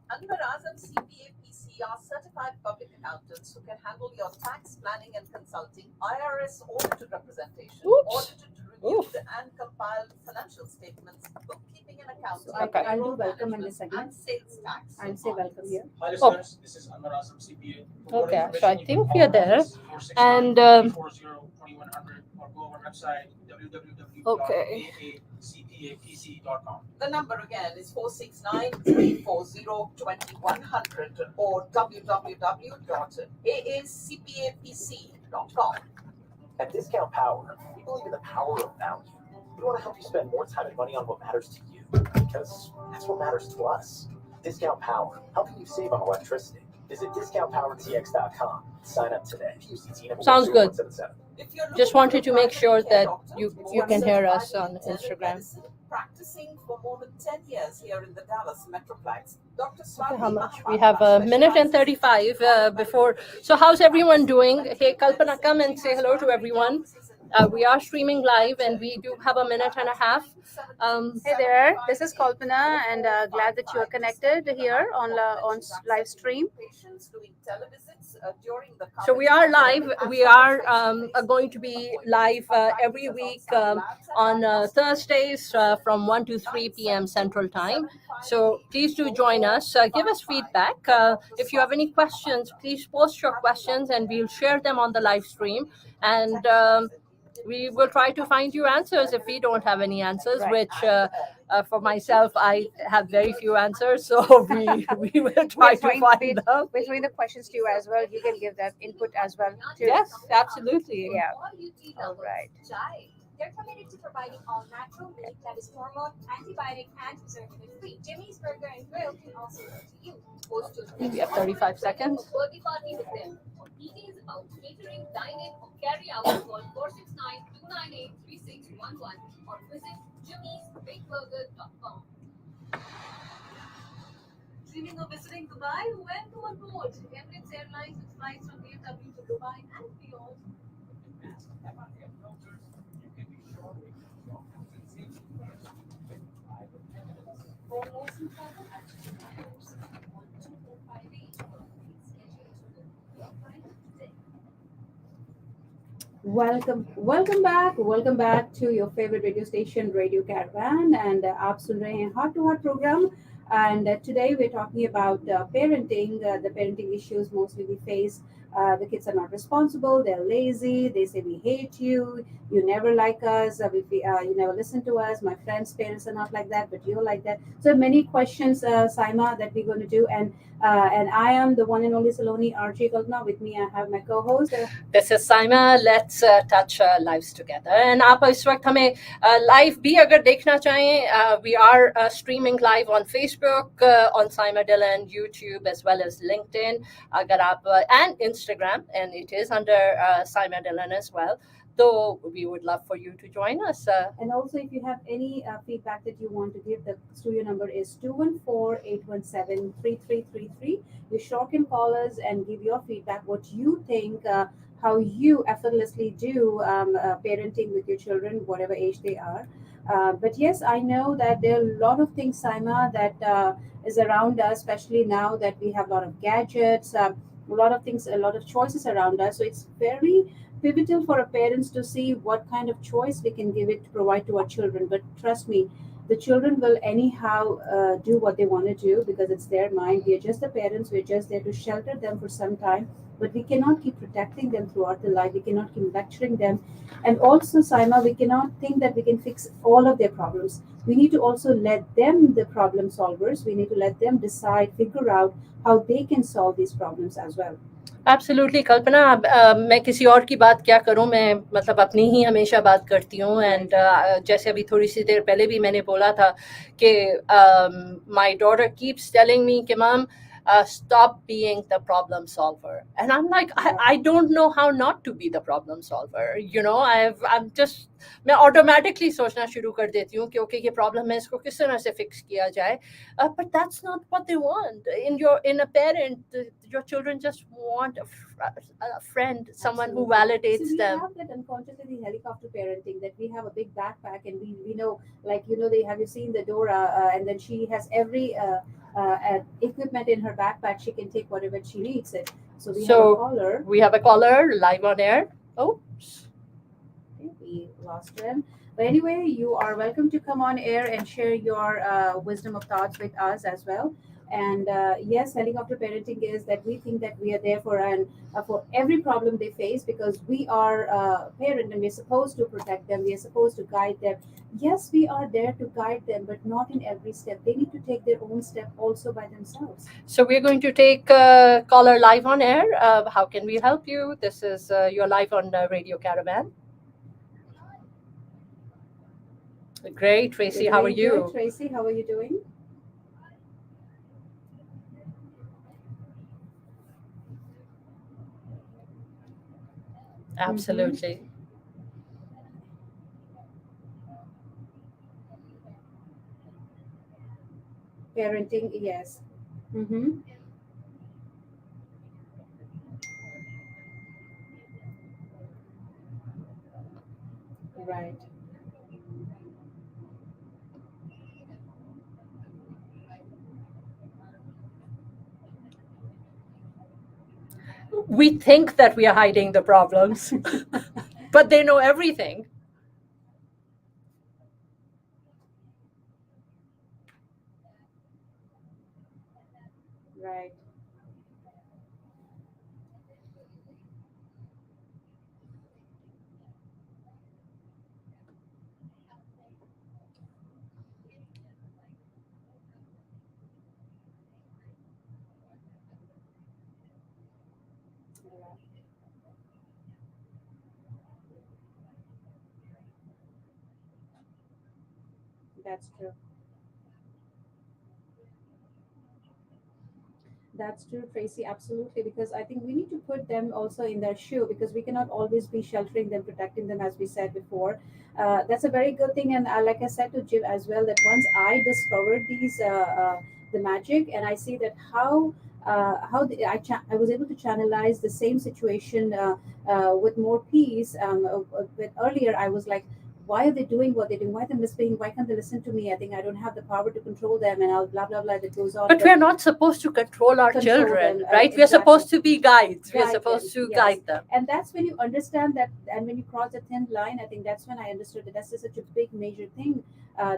Anwar Azam CPA PC are certified public accountants who can handle your tax planning and consulting, IRS audited representation, Oops. audited, reviewed, and compiled financial statements, bookkeeping and accounting, Okay. I'll do payroll welcome in management, this segment. and sales tax. I'll say welcome here. Hi listeners, this is Anwar Azam CPA. Okay, so I think we are there. And or go our website okay. www.aacpapc.com. The number again is 469-340-2100 or www.aacpapc.com. At Discount Power, we believe in the power of value. We want to help you spend more time and money on what matters to you, because that's what matters to us. Discount Power, helping you save on electricity. Visit discountpowertx.com. Sign up today. PUCT number Sounds good. 10177. If you're Just looking wanted for to make a sure primary care that doctor you or can hear us certified on internal Instagram. medicine, practicing for more than 10 years here in the Dallas Metroplex, Dr. Okay, Swati how much? We Mahapatra have a minute and specializes 35 before. So how's everyone doing? Hey, Kalpana, come and say hello to everyone. We are streaming live and we do have a minute and a half. Hey there, this is Kalpana, and glad that you are connected here on live stream. So we are live. We are going to be live every week on Thursdays from 1 to 3 p.m. Central Time. So please do join us. Give us feedback. If you have any questions, please post your questions and we'll share them on the live stream. And we will try to find you answers if we don't have any answers, Right. which for myself, I have very few answers. So we will try to find them. We're throwing the questions to you as well. You can give that input as well too. Yes, absolutely. Yeah. Quality All levels. right. Chai. They're committed to providing all natural meat that is hormone, antibiotic, and preservative free. Jimmy's Burger and Grill can also go to you. Post your We have 35 seconds. birthday party with them. For details about catering, dine-in, or carry out, call 469-298-3611 or visit jimmysbakeburger.com. Dreaming of visiting Dubai? Welcome on board. Emirates Airlines with flights from BMW to Dubai and beyond. welcome back to your favorite radio station, Radio Caravan, and आप सुन रहे हैं Heart to Heart program. And today we're talking about parenting, the parenting issues mostly we face. The kids are not responsible, they're lazy, they say we hate you, you never like us, you never listen to us, my friends' parents are not like that, but you're like that. So many questions, Saima, that we're going to do. And I am the one and only Saloni RJ Kalpana. With me, I have my co-host. This is Saima. Let's touch lives together. And आप इस वक्त हमें live भी अगर देखना चाहें, we are streaming live on Facebook, on Saima Dillon, YouTube, as well as LinkedIn. अगर आप and Instagram, and it is under Saima Dillon as well. So we would love for you to join us. And also, if you have any feedback that you want to give, the studio number is 214-817-3333. You sure can call us and give your feedback, what you think, how you effortlessly do parenting with your children, whatever age they are. But yes, I know that there are a lot of things, Saima, that is around us, especially now that we have a lot of gadgets, a lot of things, a lot of choices around us. So it's very pivotal for our parents to see what kind of choice we can give it to provide to our children. But trust me, the children will anyhow do what they want to do because it's their mind. We are just the parents, we're just there to shelter them for some time, but we cannot keep protecting them throughout the life. We cannot keep lecturing them. And also, Saima, we cannot think that we can fix all of their problems. We need to also let them the problem solvers. We need to let them decide, figure out how they can solve these problems as well. Absolutely Kalpana, मैं किसी और की बात क्या करूं, मैं मतलब अपनी ही हमेशा बात करती हूँ. एंड जैसे अभी थोड़ी सी देर पहले भी मैंने बोला था कि my daughter keeps telling me कि मम stop being the problem solver, and I'm like, I don't know how not to be the problem solver. I'm just, मैं ऑटोमेटिकली सोचना शुरू कर देती हूँ कि ओके ये प्रॉब्लम है, इसको किस तरह से फिक्स किया जाए. But that's not what they want. In a parent, your children just want a friend, someone who validates So we them. have that unconsciously the helicopter parenting, that we have a big backpack and we know, like, they have you seen the Dora, and then she has every equipment in her backpack. She can take whatever she needs it. So we have a caller. We have a caller live on air. Oops. We lost him. But anyway, you are welcome to come on air and share your wisdom of thoughts with us as well. And yes, helicopter parenting is that we think that we are there for every problem they face because we are parent and we're supposed to protect them. We are supposed to guide them. Yes, we are there to guide them, but not in every step. They need to take their own step also by themselves. So we're going to take caller live on air. How can we help you? This is you're live on Radio Caravan. Great, Tracy. How are you? Good, Tracy, how are you doing? Absolutely. Parenting, yes. Mm-hmm. Right. We think that we are hiding the problems, but they know everything. Right. That's true. That's true, Tracy, absolutely. Because I think we need to put them also in their shoe because we cannot always be sheltering them, protecting them, as we said before. That's a very good thing. And like I said to Jim as well, that once I discovered the magic, and I see that I was able to channelize the same situation with more peace. But earlier I was like, why are they doing what they're doing? Why are they misbehaving? Why can't they listen to me? I think I don't have the power to control them, and I'll blah blah blah. That goes on. But we're not supposed to control our Control children, them, right? We're exactly. supposed to be guides. We're Guide supposed them, to yes. guide them. And that's when you understand that, and when you cross a thin line, I think that's when I understood that that's such a big major thing.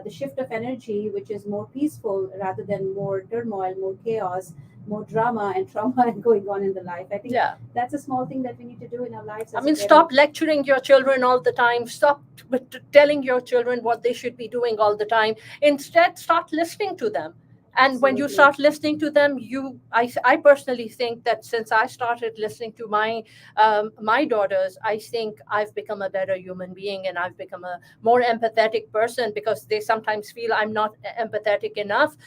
The shift of energy, which is more peaceful rather than more turmoil, more chaos, more drama and trauma and going on in the life. I think Yeah. that's a small thing that we need to do in our lives. I as a mean, parent. stop lecturing your children all the time. Stop telling your children what they should be doing all the time. Instead, start listening to them. And when you Absolutely. start listening to them, I personally think that since I started listening to my daughters, I think I've become a better human being, and I've become a more empathetic person, because they sometimes feel I'm not empathetic enough,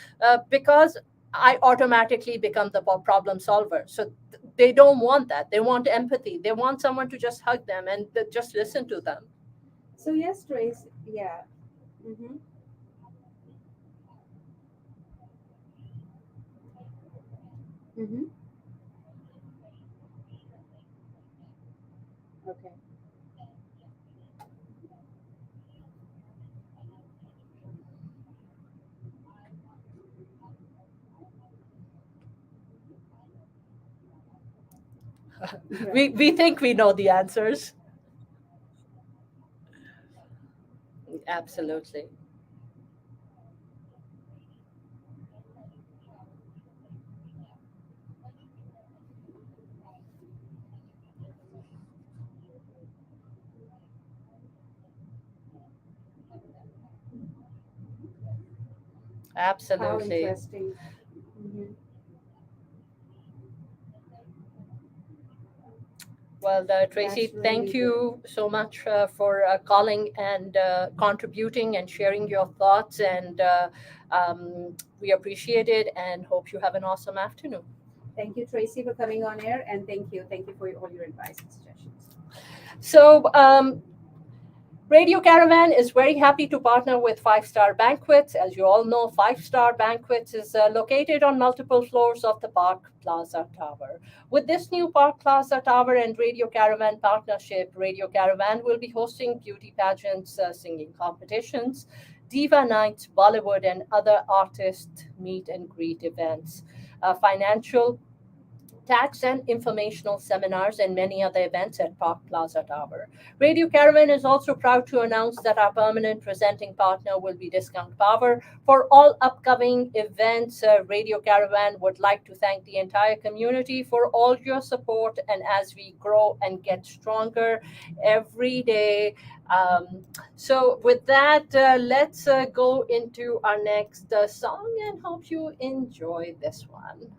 because I automatically become the problem solver. So they don't want that. They want empathy. They want someone to just hug them and just listen to them. So yes, Trace, yeah. Mm-hmm. Mm-hmm. Okay. We think we know the answers. Absolutely. How Absolutely. interesting. Mm-hmm. Well, Tracy, That's thank really you so much for calling and contributing and sharing your thoughts. And we appreciate it and hope you have an awesome afternoon. Thank you, Tracy, for coming on air, and thank you for all your advice and suggestions. So, Radio Caravan is very happy to partner with Five Star Banquets. As you all know, Five Star Banquets is located on multiple floors of the Park Plaza Tower. With this new Park Plaza Tower and Radio Caravan partnership, Radio Caravan will be hosting beauty pageants, singing competitions, diva nights, Bollywood, and other artist meet and greet events, financial, tax and informational seminars, and many other events at Park Plaza Tower. Radio Caravan is also proud to announce that our permanent presenting partner will be Discount Power. For all upcoming events, Radio Caravan would like to thank the entire community for all your support, and as we grow and get stronger every day. So with that, let's go into our next song and hope you enjoy this one.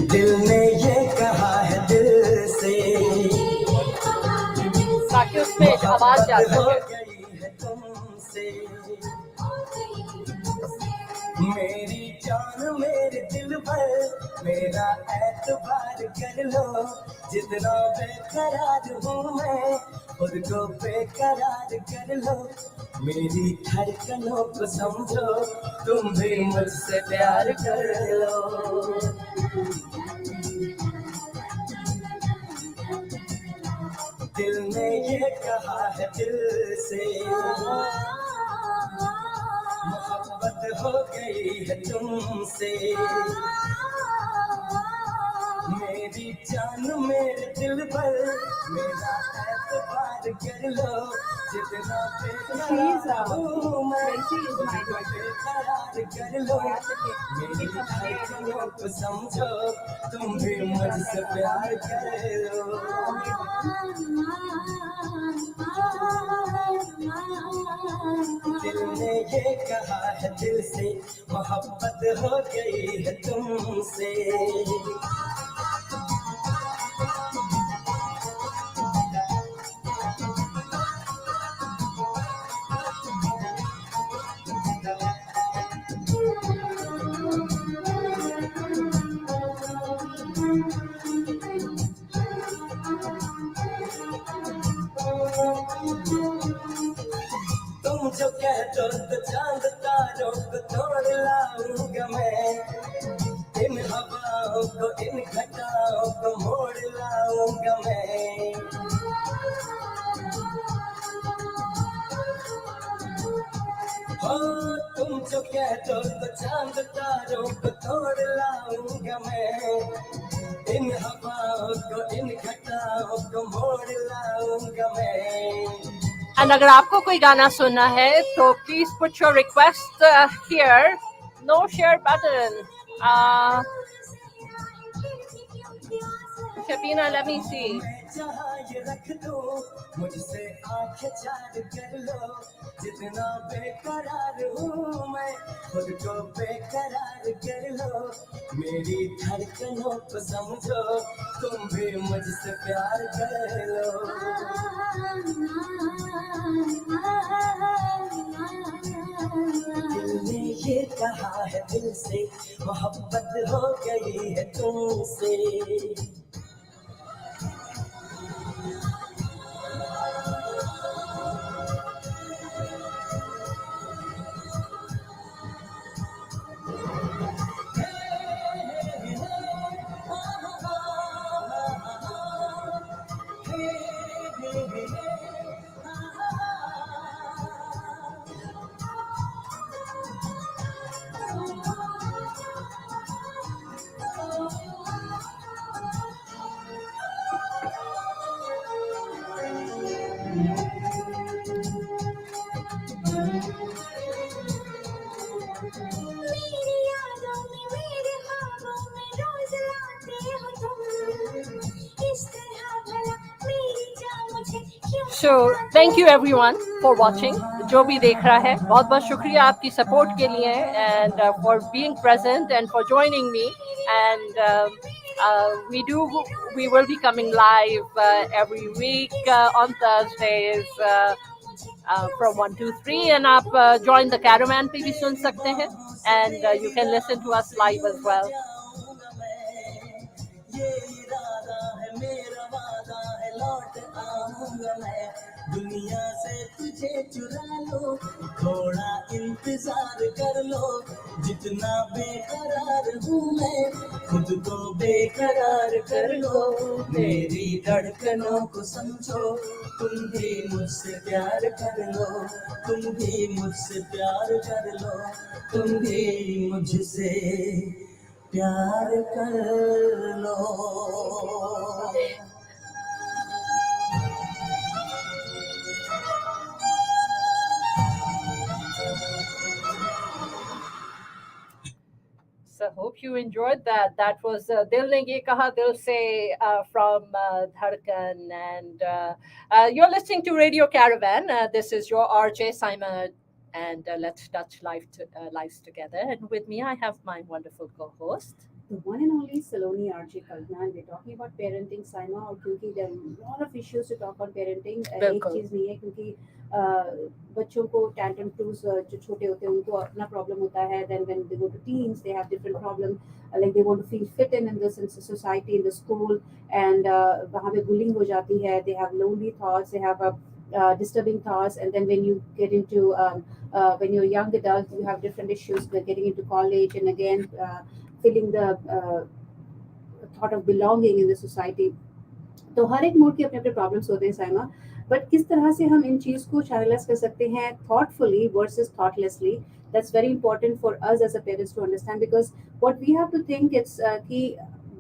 दिल ने ये कहा है दिल से ताकि उसमें आवाज जा हो सके। गई है तुमसे मेरी जान मेरे दिल पर मेरा एतबार कर लो जितना बेकरार हूँ मैं खुद को बेकरार कर लो मेरी धड़कनों को समझो तुम भी मुझसे प्यार कर लो दिल ने ये कहा है दिल से मोहब्बत हो गई है तुमसे मेरी जान मेरे दिल पर मेरा एतबार कर लो जितना बेकरार हूँ मैं बेकरार कर लो मेरी धड़कनों को समझो तुम भी मुझसे प्यार कर लो दिल ने ये कहा है दिल से मोहब्बत हो गई है तुमसे जो कह दो तो चांद तारों को तोड़ लाऊंगा मैं इन हवाओं को इन घटाओं को मोड़ लाऊंगा मैं हो तुम जो कह दो तो चांद तारों को तोड़ लाऊंगा मैं इन हवाओं को इन घटाओं को मोड़ लाऊंगा मैं एंड अगर आपको कोई गाना सुनना है तो please put your request here. No share button. Shabina, let me see. जहाँ ये रख दो मुझसे आंखें चार कर लो जितना बेकरार हूँ मैं खुद को बेकरार कर लो मेरी धड़कनों को समझो तुम भी मुझसे प्यार कर लो दिल ने ये कहा है दिल से मोहब्बत हो गई है तुमसे So thank you everyone for watching. जो भी देख रहा है बहुत बहुत शुक्रिया आपकी सपोर्ट के लिए and for being present and for joining me and we will be coming live every week on Thursdays from 1 to 3 and आप join the caravan पे भी सुन सकते हैं and you can listen to us live as well. ये इरादा है मेरा वादा है लौट आऊंगा मैं दुनिया से तुझे चुरा लो थोड़ा इंतजार कर लो जितना बेकरार हूँ मैं खुद को बेकरार कर लो मेरी धड़कनों को समझो तुम भी मुझसे प्यार कर लो तुम भी मुझसे प्यार कर लो तुम भी मुझसे प्यार कर लो So hope you enjoyed that. That was Dil Ne Ye Kaha Dil Se from Dhadkan and you're listening to Radio Caravan. This is your RJ Simon and let's touch lives together. And with me I have my wonderful co-host. The one and only Saloni RJ Kalna and we're talking about parenting Saima और क्योंकि there are a lot of issues to talk on parenting एक बिल्कुल. चीज़ नहीं है क्योंकि बच्चों को tantrum twos जो छोटे होते हैं उनको अपना problem होता है then when they go to teens they have different problem like they want to feel fit in this in society in the school and वहाँ पे bullying हो जाती है they have lonely thoughts they have disturbing thoughts and then when you get into when you're a young adult you have different issues like getting into college and again feeling the thought of belonging in the society. तो हर एक mode के अपने अपने problems होते हैं Saima but किस तरह से हम इन चीज़ को चैनलाइज कर सकते हैं thoughtfully versus thoughtlessly that's very important for us as a parents to understand because what we have to think it's कि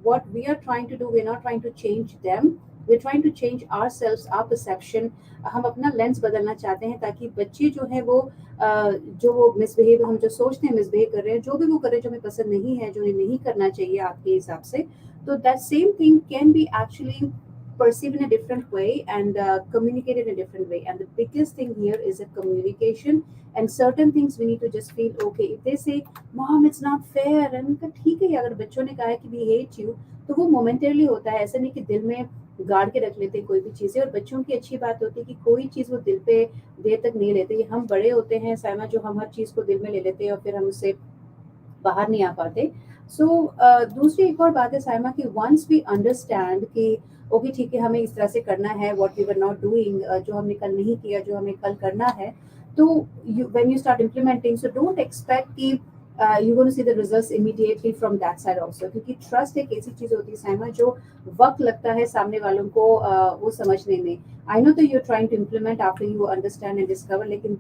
what we are trying to do we're not trying to change them we're trying to change ourselves our perception हम अपना lens बदलना चाहते हैं ताकि बच्चे जो है वो जो वो मिसबिहेव हम जो सोचते हैं मिसबिहेव कर रहे हैं जो भी वो कर रहे हैं जो हमें पसंद नहीं है जो नहीं करना चाहिए आपके हिसाब से तो that same thing can be actually perceived in a different way and communicated in a different way and the biggest thing here is a communication and certain things we need to just feel okay if they say mom it's not fair and उनका ठीक है अगर बच्चों ने कहा है कि we hate you तो वो momentarily होता है ऐसा नहीं कि दिल में गाड़ के रख लेते हैं कोई भी चीज़ें और बच्चों की अच्छी बात होती है कि कोई चीज़ वो दिल पे देर तक नहीं लेते हम बड़े होते हैं साइमा जो हम हर चीज़ को दिल में ले लेते हैं और फिर हम उससे बाहर नहीं आ पाते दूसरी एक और बात है साइमा कि once we understand कि ओके ठीक है हमें इस तरह से करना है what we were not doing जो हमने कल नहीं किया जो हमें कल करना है So when you start implementing, so don't expect कि you're going to see the results immediately from that side also, क्योंकि trust एक ऐसी चीज होती है साइमा जो वक्त लगता है सामने वालों को वो समझने में. I know that you're trying to implement after you understand and discover, लेकिन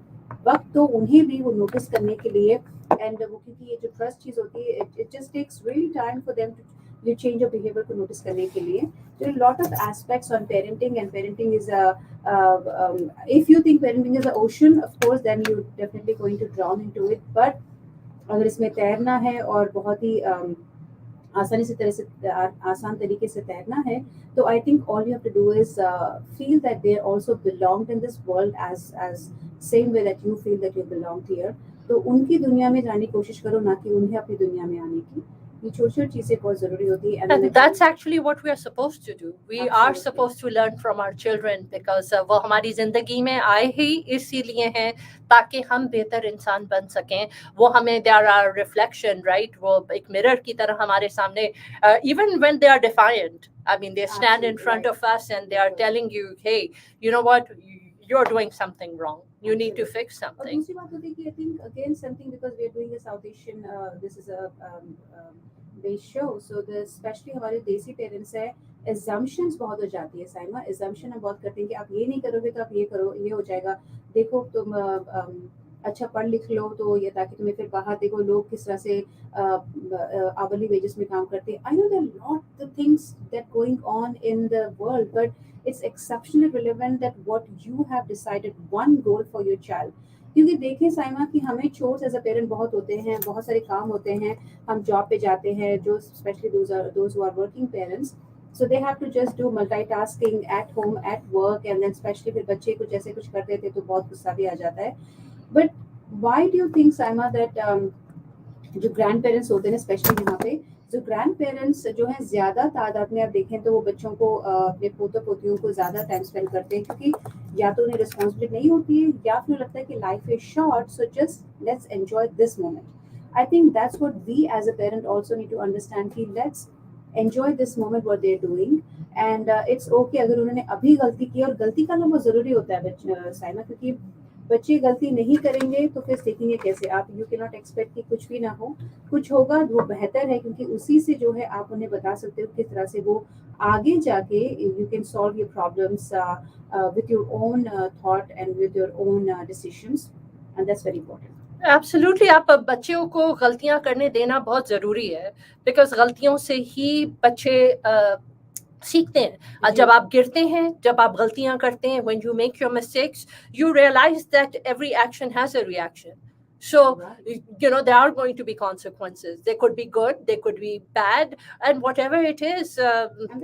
वक्त तो उन्हें भी वो नोटिस करने के लिए, and वो क्योंकि ये जो ट्रस्ट चीज होती है, it just takes really time for them to you change your behavior को notice करने के लिए. There are a lot of aspects on parenting, and parenting is a if you think parenting is an ocean, of course, then you're definitely going to drown into it. But अगर इसमें तैरना है और बहुत ही आसानी से तरह से आसान तरीके से तैरना है, तो I think all you have to do is feel that they also belong in this world as same way that you feel that you belong here. तो उनकी दुनिया में जाने की कोशिश करो, ना कि उन्हें अपनी दुनिया में आने की. ये छोटी छोटी चीजें बहुत जरूरी होती है. And that's actually what we are supposed to do. We are supposed to learn from our children, because वो हमारी जिंदगी में आए ही इसीलिए हैं ताकि हम बेहतर इंसान बन सकें. वो हमें they are our reflection, right? वो एक मिरर की तरह हमारे सामने, even when they are defiant. I mean, they stand in front of us and they are telling you, hey, you know what? You're doing something wrong. You need to fix और something. दूसरी बात होती है कि I think again something, because we are doing a South Asian, this is a based show, so the especially हमारे देसी parents है, assumptions बहुत हो जाती है साइमा. assumption हम बहुत करते हैं कि आप ये नहीं करोगे तो आप ये करो, ये हो जाएगा. देखो तुम अच्छा पढ़ लिख लो तो ये, ताकि तुम्हें फिर बाहर देखो लोग किस तरह से hourly wages में काम करते हैं. I know there are lot the things that going on in the world, but it's exceptionally relevant that what you have decided one goal for your child. क्योंकि देखें साइमा कि हमें चोर्स एज अ पेरेंट बहुत होते हैं, बहुत सारे काम होते हैं, हम जॉब पे जाते हैं, जो specially those who are working parents, so they have to just do multitasking at home, at work, and then especially फिर बच्चे कुछ ऐसे कुछ करते थे तो बहुत गुस्सा भी आ जाता है. But why do you think Saima that जो ग्रैंड पेरेंट्स होते हैं स्पेशली यहाँ पे, जो ग्रैंड पेरेंट्स जो है ज्यादा तादाद में आप देखें तो वो बच्चों को अपने पोते पोतियों को ज्यादा टाइम स्पेंड करते हैं, क्योंकि या तो उन्हें रिस्पॉन्सिबिलिटी नहीं होती है, या फिर लगता है कि life is short, so just let's enjoy this moment. I think that's what we as a parent also need to understand कि let's enjoy this moment what they are doing, and it's okay अगर उन्होंने अभी गलती की. और गलती करना बहुत जरूरी होता है साइमा, क्योंकि बच्चे गलती नहीं करेंगे तो फिर सीखेंगे कैसे. आप यू कैन नॉट एक्सपेक्ट कि कुछ भी ना हो, कुछ होगा वो बेहतर है, क्योंकि उसी से जो है आप उन्हें बता सकते हो किस तरह से वो आगे जाके you can solve your problems with your own thought and with your own decisions, and that's very important. Absolutely. आप बच्चों को गलतियां करने देना बहुत जरूरी है, बिकॉज गलतियों से ही बच्चे सीखते हैं. जब आप गिरते हैं, जब आप गलतियां करते हैं, when you make your mistakes, you realize that every action has a reaction. So, you know, there are going to be consequences. They could be good, they could be bad, and whatever it is,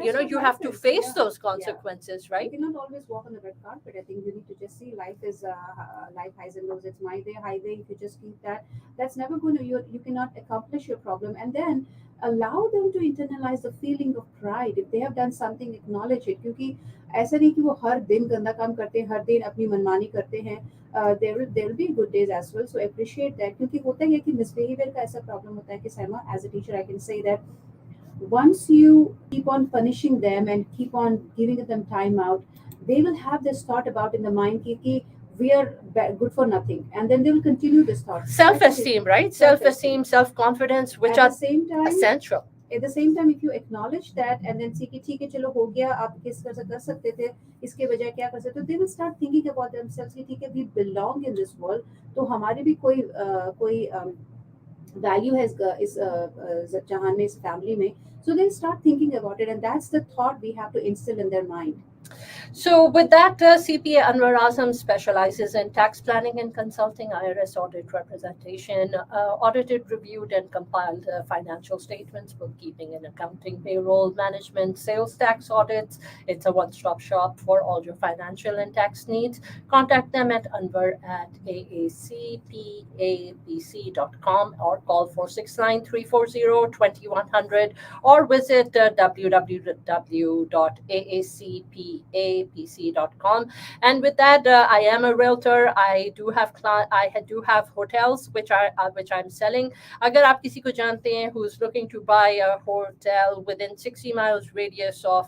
you know, you have to face those consequences, right? You cannot always walk on the red carpet. I think you need to just see life is life highs and lows. It's my day, highway. If you just keep that, that's never going to, you cannot accomplish your problem. And then allow them to internalize the feeling of pride. If they have done something, acknowledge it. क्योंकि ऐसा नहीं कि वो हर दिन गंदा काम करते हैं, हर दिन अपनी मनमानी करते हैं. There will be good days as well, so appreciate that. क्योंकि होता है कि misbehavior का ऐसा problem होता है कि Saima, as a teacher I can say that once you keep on punishing them and keep on giving them time out, they will have this thought about in the mind कि we are good for nothing, and then they will continue this thought. Self-esteem, right? Self-esteem, self-confidence, which At are the same time, essential. At the same time, if you acknowledge that and then see कि ठीक है चलो हो गया, आप किस तरह से कर सकते थे, इसके बजाय क्या कर सकते हो, they will start thinking about themselves कि ठीक है we belong in this world, तो हमारे भी कोई value है इस जहान में, इस family में. So they'll start thinking about it, and that's the thought we have to instill in their mind. So with that, CPA Anwar Azam specializes in tax planning and consulting, IRS audit representation, audited, reviewed, and compiled financial statements, bookkeeping and accounting, payroll management, sales tax audits. It's a one-stop shop for all your financial and tax needs. Contact them at Anwar at aacpabc.com or call 469-340-2100 or visit www.aacpabc.com. cpapc.com. And with that, I am a realtor. I do have hotels which I'm selling. अगर आप किसी को जानते हैं who's looking to buy a hotel within 60 miles radius of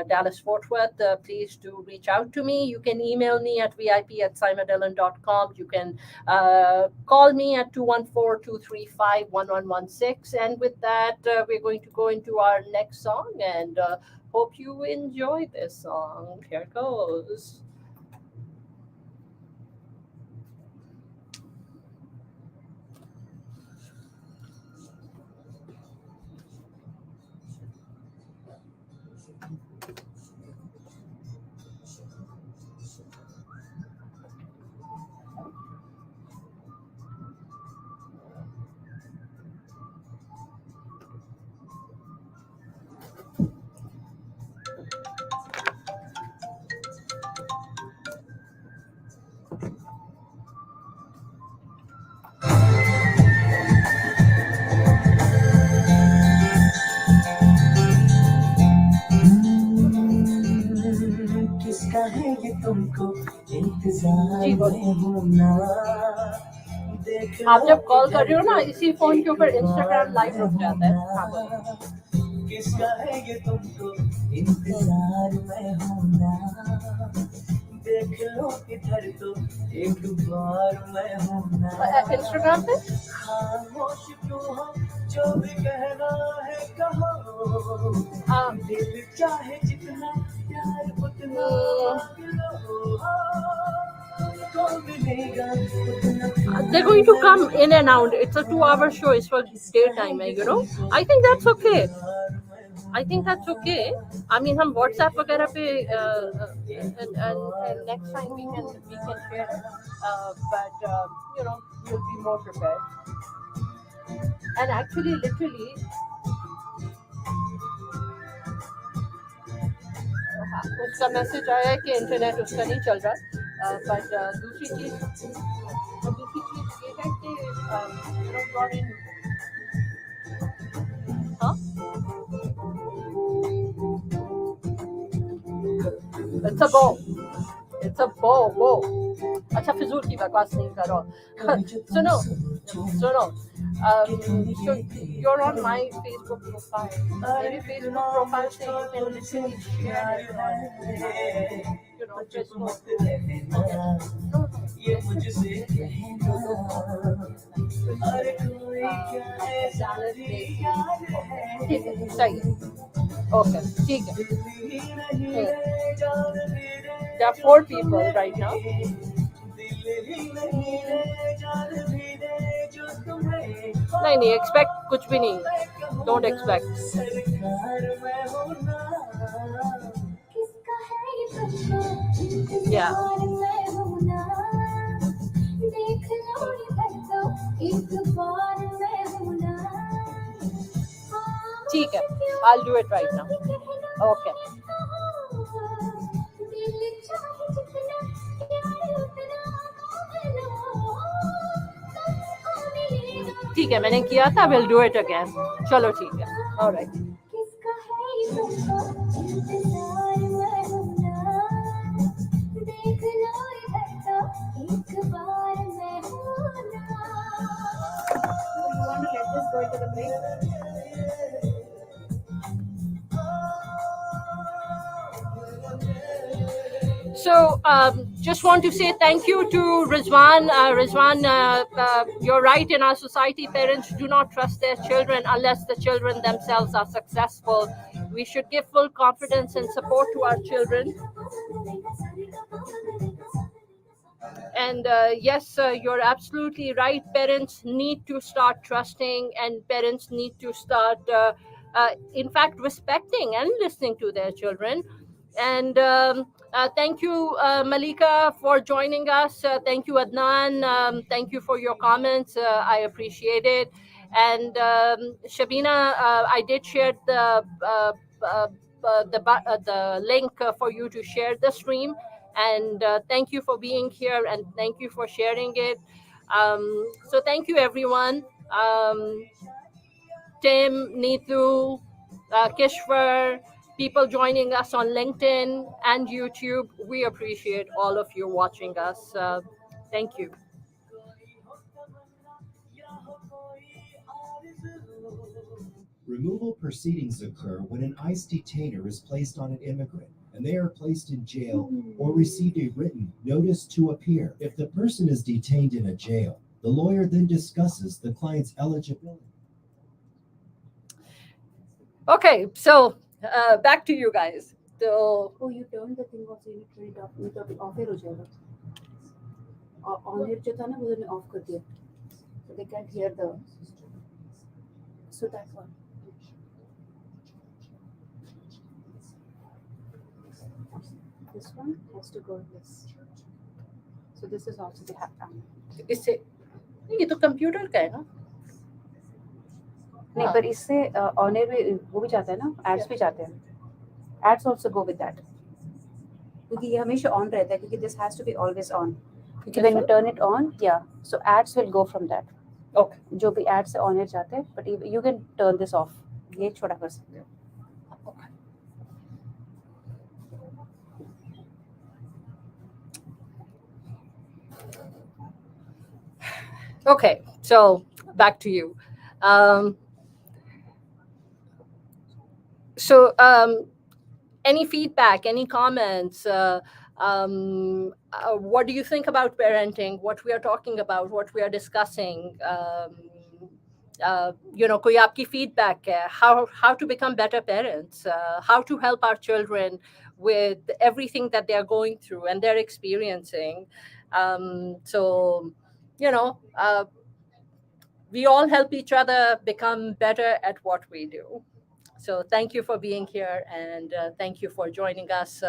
Dallas Fort Worth, please do reach out to me. You can email me at vip@simadillon.com. You can call me at 214-235-1116. And with that, we're going to go into our next song, and hope you enjoy this song. Here goes. किसका है ये तुमको इंतजार में होना आप जब call कर रहे हो ना, इसी फोन के ऊपर इंस्टाग्राम लाइव रुक जाता है। किसका है ये तुमको इंतजार में होना देख लो इधर तो एक बार मैं होना इंस्टाग्राम पे खामोश क्यों हो जो भी कहना है कहो दिल चाहे जितना प्यार उतना they're going to come in and out. It's a 2-hour show. It's for daytime, you know. I think that's okay. I think that's okay. I mean, हम WhatsApp वगैरह पे and next time we can share it. But you know, we'll be more prepared. And actually, literally, उसका message आया है कि internet उसका नहीं चल रहा. But दूसरी चीज ये है कि you know, you're in. Huh? It's a bow. It's a bow. अच्छा फिजूल की बकवास नहीं करो. सुनो. So you're on my Facebook profile. मेरे Facebook profile से you can literally share it on, you know, Facebook. ये मुझसे कहना अरे कोई क्या है ठीक है सही ओके ठीक है there are 4 people right now नहीं expect कुछ भी नहीं don't expect yeah ठीक है I'll do it right now okay ठीक है मैंने किया था we'll do it again चलो ठीक है all right So, just want to say thank you to Rizwan. Rizwan, you're right. In our society, parents do not trust their children unless the children themselves are successful. We should give full confidence and support to our children. And yes, you're absolutely right. Parents need to start trusting, and parents need to start, in fact, respecting and listening to their children. And thank you, Malika, for joining us. Thank you, Adnan. Thank you for your comments. I appreciate it. And Shabina, I did share the link for you to share the stream. And thank you for being here, and thank you for sharing it. So thank you, everyone. Tim, Neetu, Kishwar, people joining us on LinkedIn and YouTube. We appreciate all of you watching us. Thank you. Removal proceedings occur when an ICE detainer is placed on an immigrant and they are placed in jail or received a written notice to appear. If the person is detained in a jail, the lawyer then discusses the client's eligibility. Okay, so back to you guys. So, Oh, you turned the thing off, so you need to turn it off. मतलब off हो जाएगा. On it जो था ना वो उन्होंने off कर दिया. So they can't hear the. So that one. This one has to go with this. So this is also they have time. इससे ये तो कंप्यूटर का है ना. नहीं पर इससे ऑन एयर में वो भी जाता है ना, एड्स भी जाते हैं. Ads also go with that, क्योंकि ये हमेशा ऑन रहता है, क्योंकि this has to be always on, क्योंकि when you turn it on, या so ads will go from that. Okay, जो भी एड्स से ऑन एयर जाते हैं, but you can turn this off. ये छोटा कर सकते हो. Okay, so back to you. Any feedback, any comments? What do you think about parenting? What we are talking about, what we are discussing? कोई आपकी feedback है? How to become better parents? How to help our children with everything that they are going through and they're experiencing? We all help each other become better at what we do. So thank you for being here, and thank you for joining us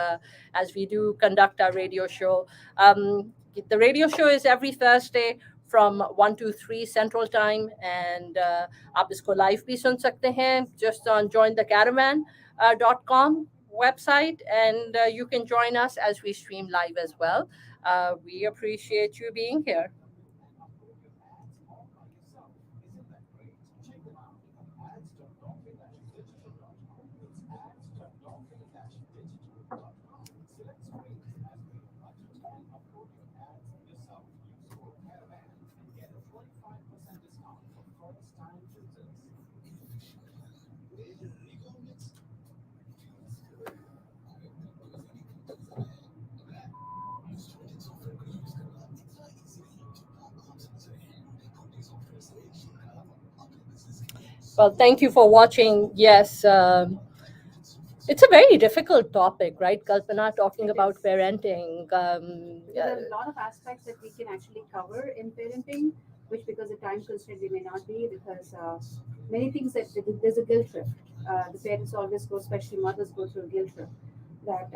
as we do conduct our radio show. The radio show is every Thursday from 1 to 3 Central Time, and आप इसको live भी सुन सकते हैं just on jointhecaravan.com website, and you can join us as we stream live as well. We appreciate you being here. Well, thank you for watching. Yes, it's a very difficult topic, right, Kalpana, talking about parenting. There are a lot of aspects that we can actually cover in parenting, which because of time constraint we may not be, because many things that there's a guilt trip. The parents always go, especially mothers go through a guilt trip, that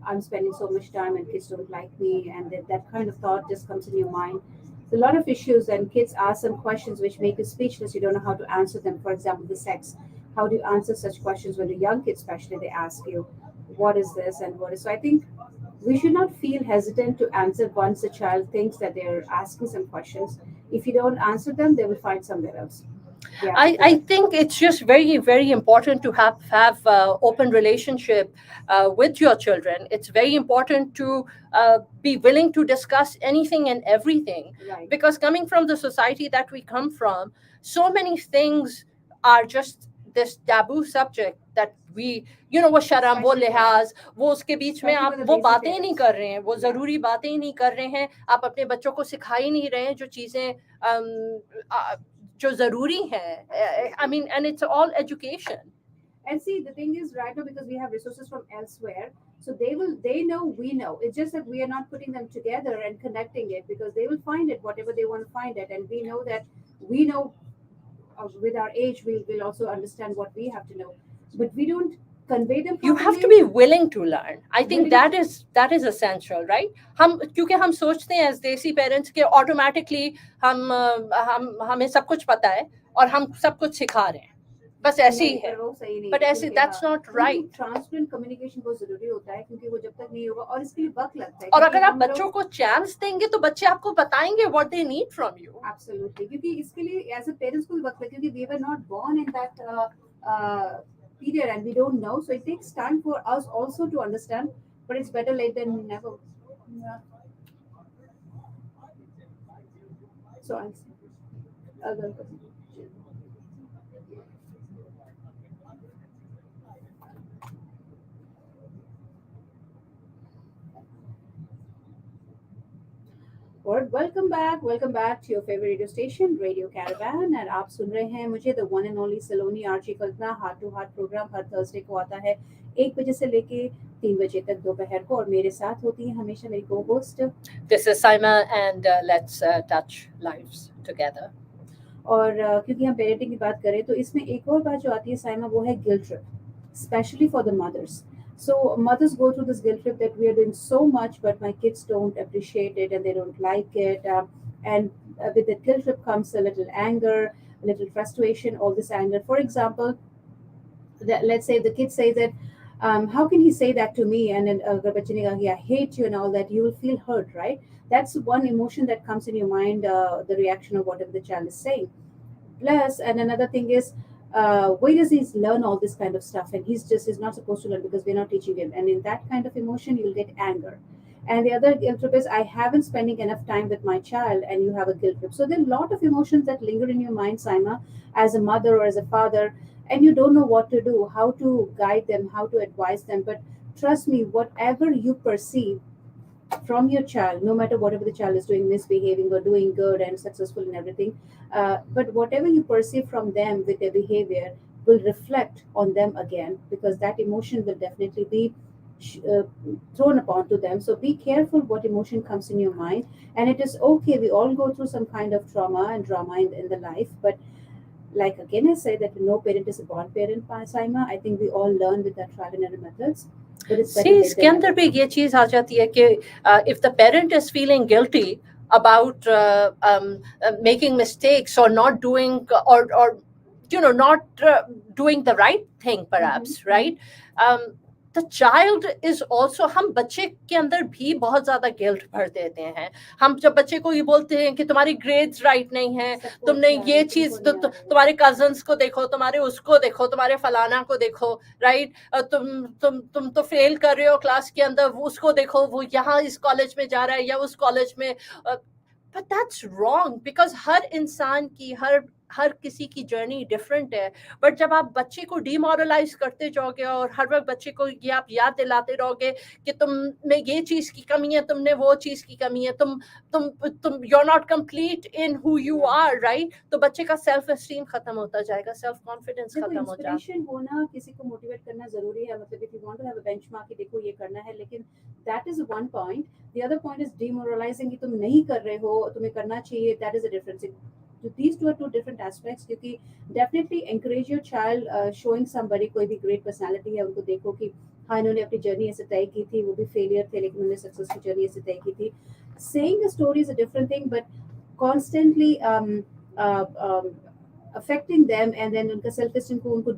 I'm spending so much time and kids don't like me, and that kind of thought just comes in your mind. A lot of issues, and kids ask some questions which make you speechless. You don't know how to answer them. For example, the sex. How do you answer such questions when the young kids, especially, they ask you, what is this and what is? So I think we should not feel hesitant to answer once a child thinks that they're asking some questions. If you don't answer them, they will find somewhere else. Yeah. I think it's just very, very important to have open relationship with your children. It's very important to be willing to discuss anything and everything. Right. Because coming from the society that we come from, so many things are just this taboo subject that we, वो शर्म, वो लिहाज, वो उसके बीच में आप वो बातें ही नहीं कर रहे हैं, वो ज़रूरी बातें ही नहीं कर रहे हैं, आप अपने बच्चों को सिखा ही नहीं रहे हैं जो चीज़ें जो ज़रूरी हैं. I mean, and it's all education. And see, the thing is, right now, because we have resources from elsewhere, so they know, we know. It's just that we are not putting them together and connecting it, because they will find it, whatever they want to find it. And we know with our age, we'll also understand what we have to know. But we don't convey them properly. You have to be willing to learn. I think that is essential, right? क्योंकि हम सोचते हैं as देसी parents के automatically हमें सब कुछ पता है और हम सब कुछ सिखा रहे हैं. बस ऐसे ही है. But ऐसे, that's not right. Transparent communication बहुत जरूरी होता है, क्योंकि वो जब तक नहीं होगा और इसके लिए वक्त लगता है. और अगर आप बच्चों को chance देंगे तो बच्चे आपको बताएंगे what they need from you. Absolutely, क्योंकि इसके लिए as a parents को भी वक्त लगता है, क्योंकि we were not born in that period and we don't know. So it takes time for us also to understand, but it's better late than never. Yeah. So I'll go. और welcome back to your favorite radio station Radio Caravan and आप सुन रहे हैं मुझे the one and only Saloni RJ Kalpana heart to heart programme हर Thursday को आता है 1 बजे से लेके 3 बजे तक दोपहर को और मेरे साथ होती है हमेशा मेरी को host This is Saima and let's touch lives together. और क्योंकि हम पेरेंटिंग की बात करें तो इसमें एक और बात जो आती है साइमा वो है guilt trip specially for the mothers. So mothers go through this guilt trip that we are doing so much, but my kids don't appreciate it and they don't like it. With the guilt trip comes a little anger, a little frustration, all this anger. For example, let's say the kid says that, how can he say that to me? And then I hate you and all that. You will feel hurt, right? That's one emotion that comes in your mind, the reaction of whatever the child is saying. Plus, and another thing is, why does he learn all this kind of stuff? And he's not supposed to learn because we're not teaching him. And in that kind of emotion, you'll get anger. And the other guilt trip is I haven't spending enough time with my child, and you have a guilt trip. So there are a lot of emotions that linger in your mind, Saima, as a mother or as a father, and you don't know what to do, how to guide them, how to advise them. But trust me, whatever you perceive from your child, no matter whatever the child is doing, misbehaving or doing good and successful in everything, but whatever you perceive from them with their behavior will reflect on them again, because that emotion will definitely be thrown upon to them. So be careful what emotion comes in your mind. And it is okay, we all go through some kind of trauma and drama in the life, but like again I say that no parent is a born parent, Saima. I think we all learn with the trial and error methods. See, इसके अंदर भी ये चीज आ जाती है कि if the parent is feeling guilty about making mistakes or not doing or not doing the right thing perhaps, right? The child is also, हम बच्चे के अंदर भी बहुत ज्यादा गिल्ट भर देते हैं. हम जब बच्चे को ये बोलते हैं कि तुम्हारी ग्रेड्स राइट नहीं है, तुमने ये चीज तुम्हारे कजन्स को देखो, तुम्हारे उसको देखो, तुम्हारे फलाना को देखो, राइट, तुम तो फेल कर रहे हो क्लास के अंदर, उसको देखो वो यहाँ इस कॉलेज में जा रहा है या उस कॉलेज में. But that's wrong, because हर इंसान की हर किसी की जर्नी डिफरेंट है. बट जब आप बच्चे को डिमोरलाइज करते जाओगे और हर वक्त बच्चे को ये आप याद दिलाते रहोगे कि तुम में ये चीज की कमी है, तुमने वो चीज की कमी है, तुम you are not complete in who you are, right, तो बच्चे का सेल्फ एस्टीम खत्म होता जाएगा, सेल्फ कॉन्फिडेंस खत्म हो जाएगा. इंस्पिरेशन होना, किसी को मोटिवेट करना जरूरी है. मतलब if you want to have a benchmark कि देखो ये करना है, लेकिन that is one point. The other point is demoralising कि तुम नहीं कर रहे हो, तुम्हें करना चाहिए. That is a difference. So these two are two different aspects. क्योंकि definitely encourage your child showing somebody कोई भी great personality है, उनको देखो कि हाँ इन्होंने अपनी जर्नी ऐसे तय की थी, वो भी फेलियर थे लेकिन उन्होंने सक्सेस की जर्नी ऐसे तय की थी. Saying a story is a different thing, but constantly affecting them and then उनका self esteem को उनको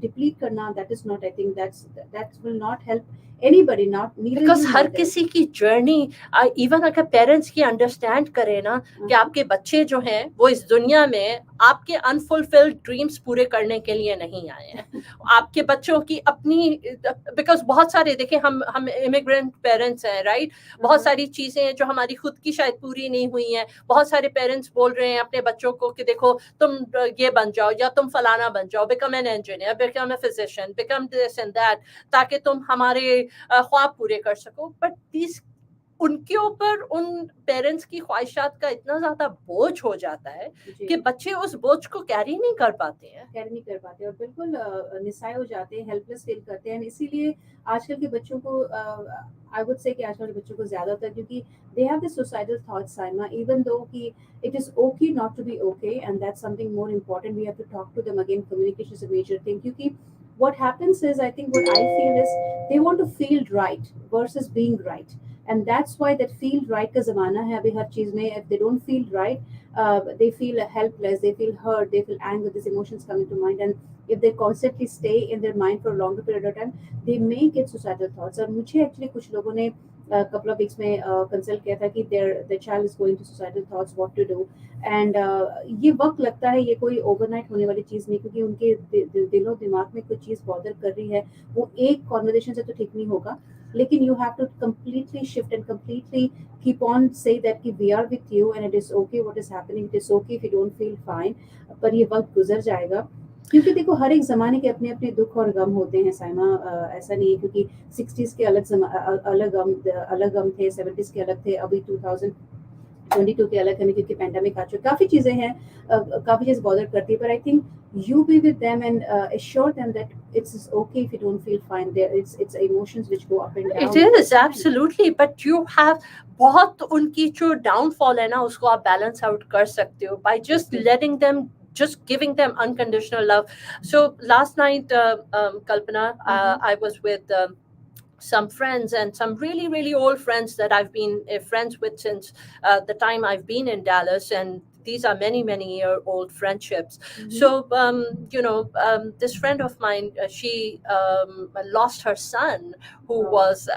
deplete करना, that is not, I think that will not help anybody, not because हर किसी की जर्नी, इवन अगर पेरेंट्स की understand करें ना कि आपके बच्चे जो हैं वो इस दुनिया में आपके अनफुलफिल्ड ड्रीम्स पूरे करने के लिए नहीं आए हैं. आपके बच्चों की अपनी, बिकॉज बहुत सारे देखिए हम इमिग्रेंट पेरेंट्स हैं, राइट, बहुत सारी चीजें हैं जो हमारी खुद की शायद पूरी नहीं हुई हैं. बहुत सारे पेरेंट्स बोल रहे हैं अपने बच्चों को कि देखो तुम ये बन जाओ या तुम फलाना बन जाओ, become an engineer, become a physician, become this and that, ताकि तुम हमारे ख्वाब पूरे कर सको. बट दिस उनके ऊपर उन पेरेंट्स की ख्वाहिशात का इतना ज्यादा बोझ हो जाता है कि बच्चे उस बोझ को कैरी नहीं कर पाते और बिल्कुल निस्साय हो जाते हैं, हेल्पलेस फील करते हैं. इसीलिए आजकल के बच्चों को आई वुड से कि आजकल के बच्चों को ज्यादातर, क्योंकि they have this suicidal thoughts, Saima, even though कि it is okay not to be okay and that's something more important. We have to talk to them again. Communication is a major thing, क्योंकि what happens is, I think what I feel is they want to feel right versus being right, and that's why that feel right का ज़माना है अभी हर चीज़ में. If they don't feel right, they feel helpless, they feel hurt, they feel anger, these emotions come into mind, and if they constantly stay in their mind for a longer period of time, they may get suicidal thoughts. और मुझे actually कुछ लोगों ने couple of weeks में consult किया था कि their child is going to suicidal thoughts, what to do. And ये वक्त लगता है, ये कोई ओवरनाइट होने वाली चीज़ नहीं, क्योंकि उनके दिलो दिमाग में कुछ चीज़ बॉदर कर रही है, वो एक कॉन्वर्जेशन से तो ठीक नहीं होगा, लेकिन you have to completely shift and completely keep on say that कि we are with you and it is okay what is happening, it is okay if you don't feel fine, पर ये वक्त गुजर जाएगा। क्योंकि देखो हर एक ज़माने के अपने अपने दुख और गम होते हैं साइमा, ऐसा नहीं है क्योंकि 60s के अलग गम थे, 70s के अलग थे, अभी 2022 के अलग है, क्योंकि पेंडेमिक आ चुका, काफ़ी चीज़ें हैं, काफ़ी चीज़ बॉदर करती है, पर I think you be with them and assure them that it's okay if you don't feel fine. There, it's emotions which go up and down. It is absolutely, but you have बहुत उनकी जो downfall है ना, उसको आप balance out कर सकते हो by just letting them, just giving them unconditional love. So last night, Kalpana, I was with some friends, and some really, really old friends that I've been friends with since the time I've been in Dallas. And these are many, many year old friendships. So, this friend of mine, she lost her son, who was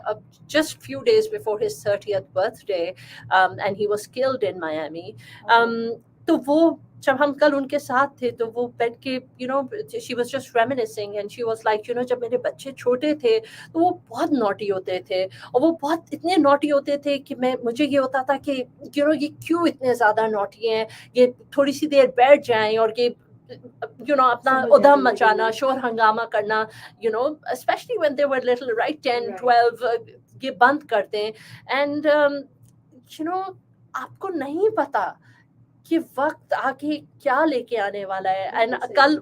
just few days before his 30th birthday, and he was killed in Miami. तो वो जब हम कल उनके साथ थे तो वो बैठ के she was just reminiscing and she was like, जब मेरे बच्चे छोटे थे तो वो बहुत नॉटी होते थे, और वो बहुत इतने नॉटी होते थे कि मुझे ये होता था कि ये क्यों इतने ज़्यादा नॉटी हैं, ये थोड़ी सी देर बैठ जाएं और ये अपना उधम मचाना, शोर हंगामा करना, especially when they were little, right, 10, 12, ये बंद कर दें। And आपको नहीं पता कि वक्त आगे क्या लेके आने वाला है। एंड कल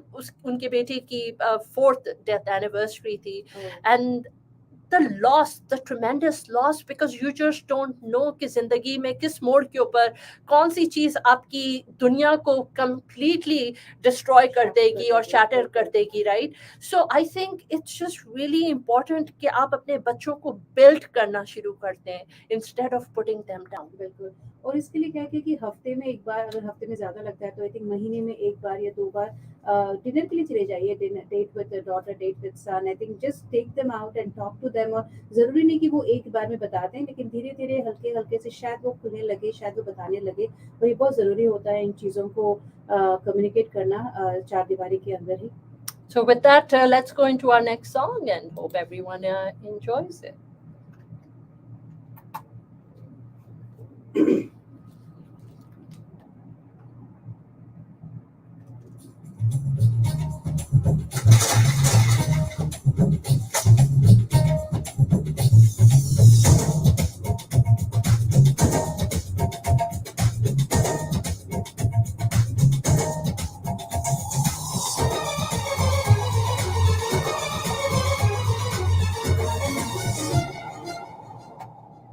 उनके बेटे की 4th डेथ एनिवर्सरी थी, and the loss, the tremendous loss, because you just don't know कि जिंदगी में किस मोड़ के ऊपर कौन सी चीज आपकी दुनिया को completely destroy कर देगी और shatter कर देगी, right? So I think it's just really important कि आप अपने बच्चों को build करना शुरू करते हैं instead of putting them down. बिल्कुल, और इसके लिए क्या है कि हफ्ते में एक बार, अगर हफ्ते में ज़्यादा लगता है तो आई थिंक महीने में एक बार या 2 बार डिनर के लिए चले जाइए, date with daughter, date with son. I think just take them out and talk to them, और ज़रूरी नहीं कि वो एक बार में बताते हैं, लेकिन धीरे धीरे हल्के हल्के से शायद वो खुलने लगे, शायद वो बताने लगे, और ये बहुत ज़रूरी होता है इन चीज़ों को कम्युनिकेट करना 4 दीवारी के अंदर ही। So with that, let's go into our next song and hope everyone enjoys it.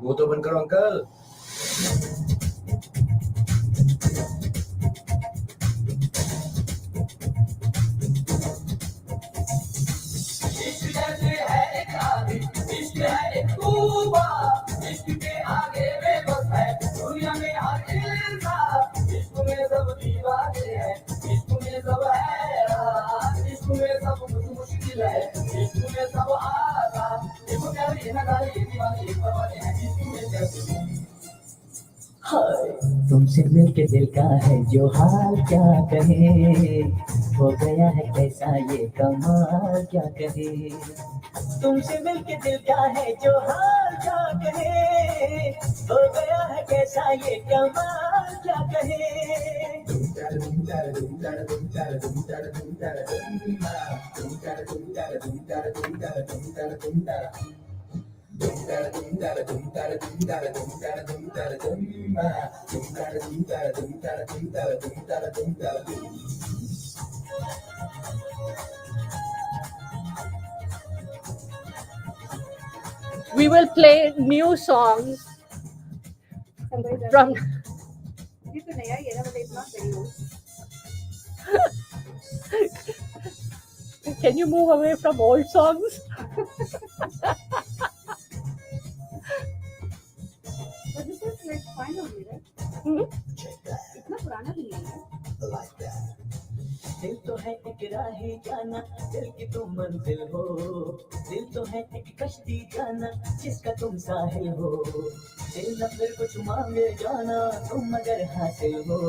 वो तो बंद करो अंकल। तुमसे मिलके दिल का है जो हाल क्या कहे, हो गया है कैसा ये कमाल क्या कहे। तुमसे मिलके दिल का है जो हाल क्या कहे, हो गया है कैसा ये कमाल क्या कहे। We will play new songs from. Can you move away from old songs? But this is like fine only, right? इतना पुराना भी नहीं है। दिल तो है एक राह जाना, दिल की तुम मंजिल हो। दिल तो है एक कश्ती जाना, जिसका तुम साहिल हो। दिल न फिर कुछ मांगे जाना, तुम अगर हासिल हो।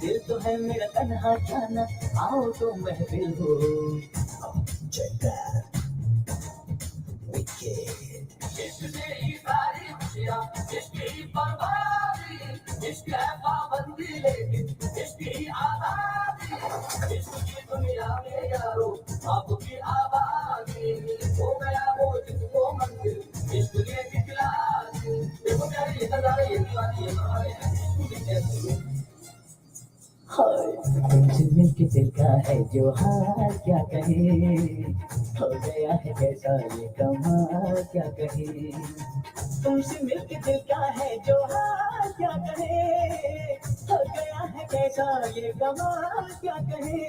दिल तो है मेरा तन्हा जाना, आओ तो महफिल हो। Check that. Wicked. इश्क से ही सारी खुशियाँ, इश्क ही बर्बादी, इश्क है पाबंदी लेकिन इश्क ही आजादी। इश्क की दुनिया में यारो आपकी आबादी, हो गया वो जिसको मंजिल इश्क ने दिखला दी। देखो प्यारे ये नजारे, ये दीवानी, ये बहारे हैं, इश्क के कैसे। तुमसे मिलके दिल का है जो हाल क्या कहे, हो गया है कैसा ये कमाल क्या कहे। तुमसे मिलके दिल का है जो हाल क्या कहे, हो गया है कैसा ये कमाल क्या कहे।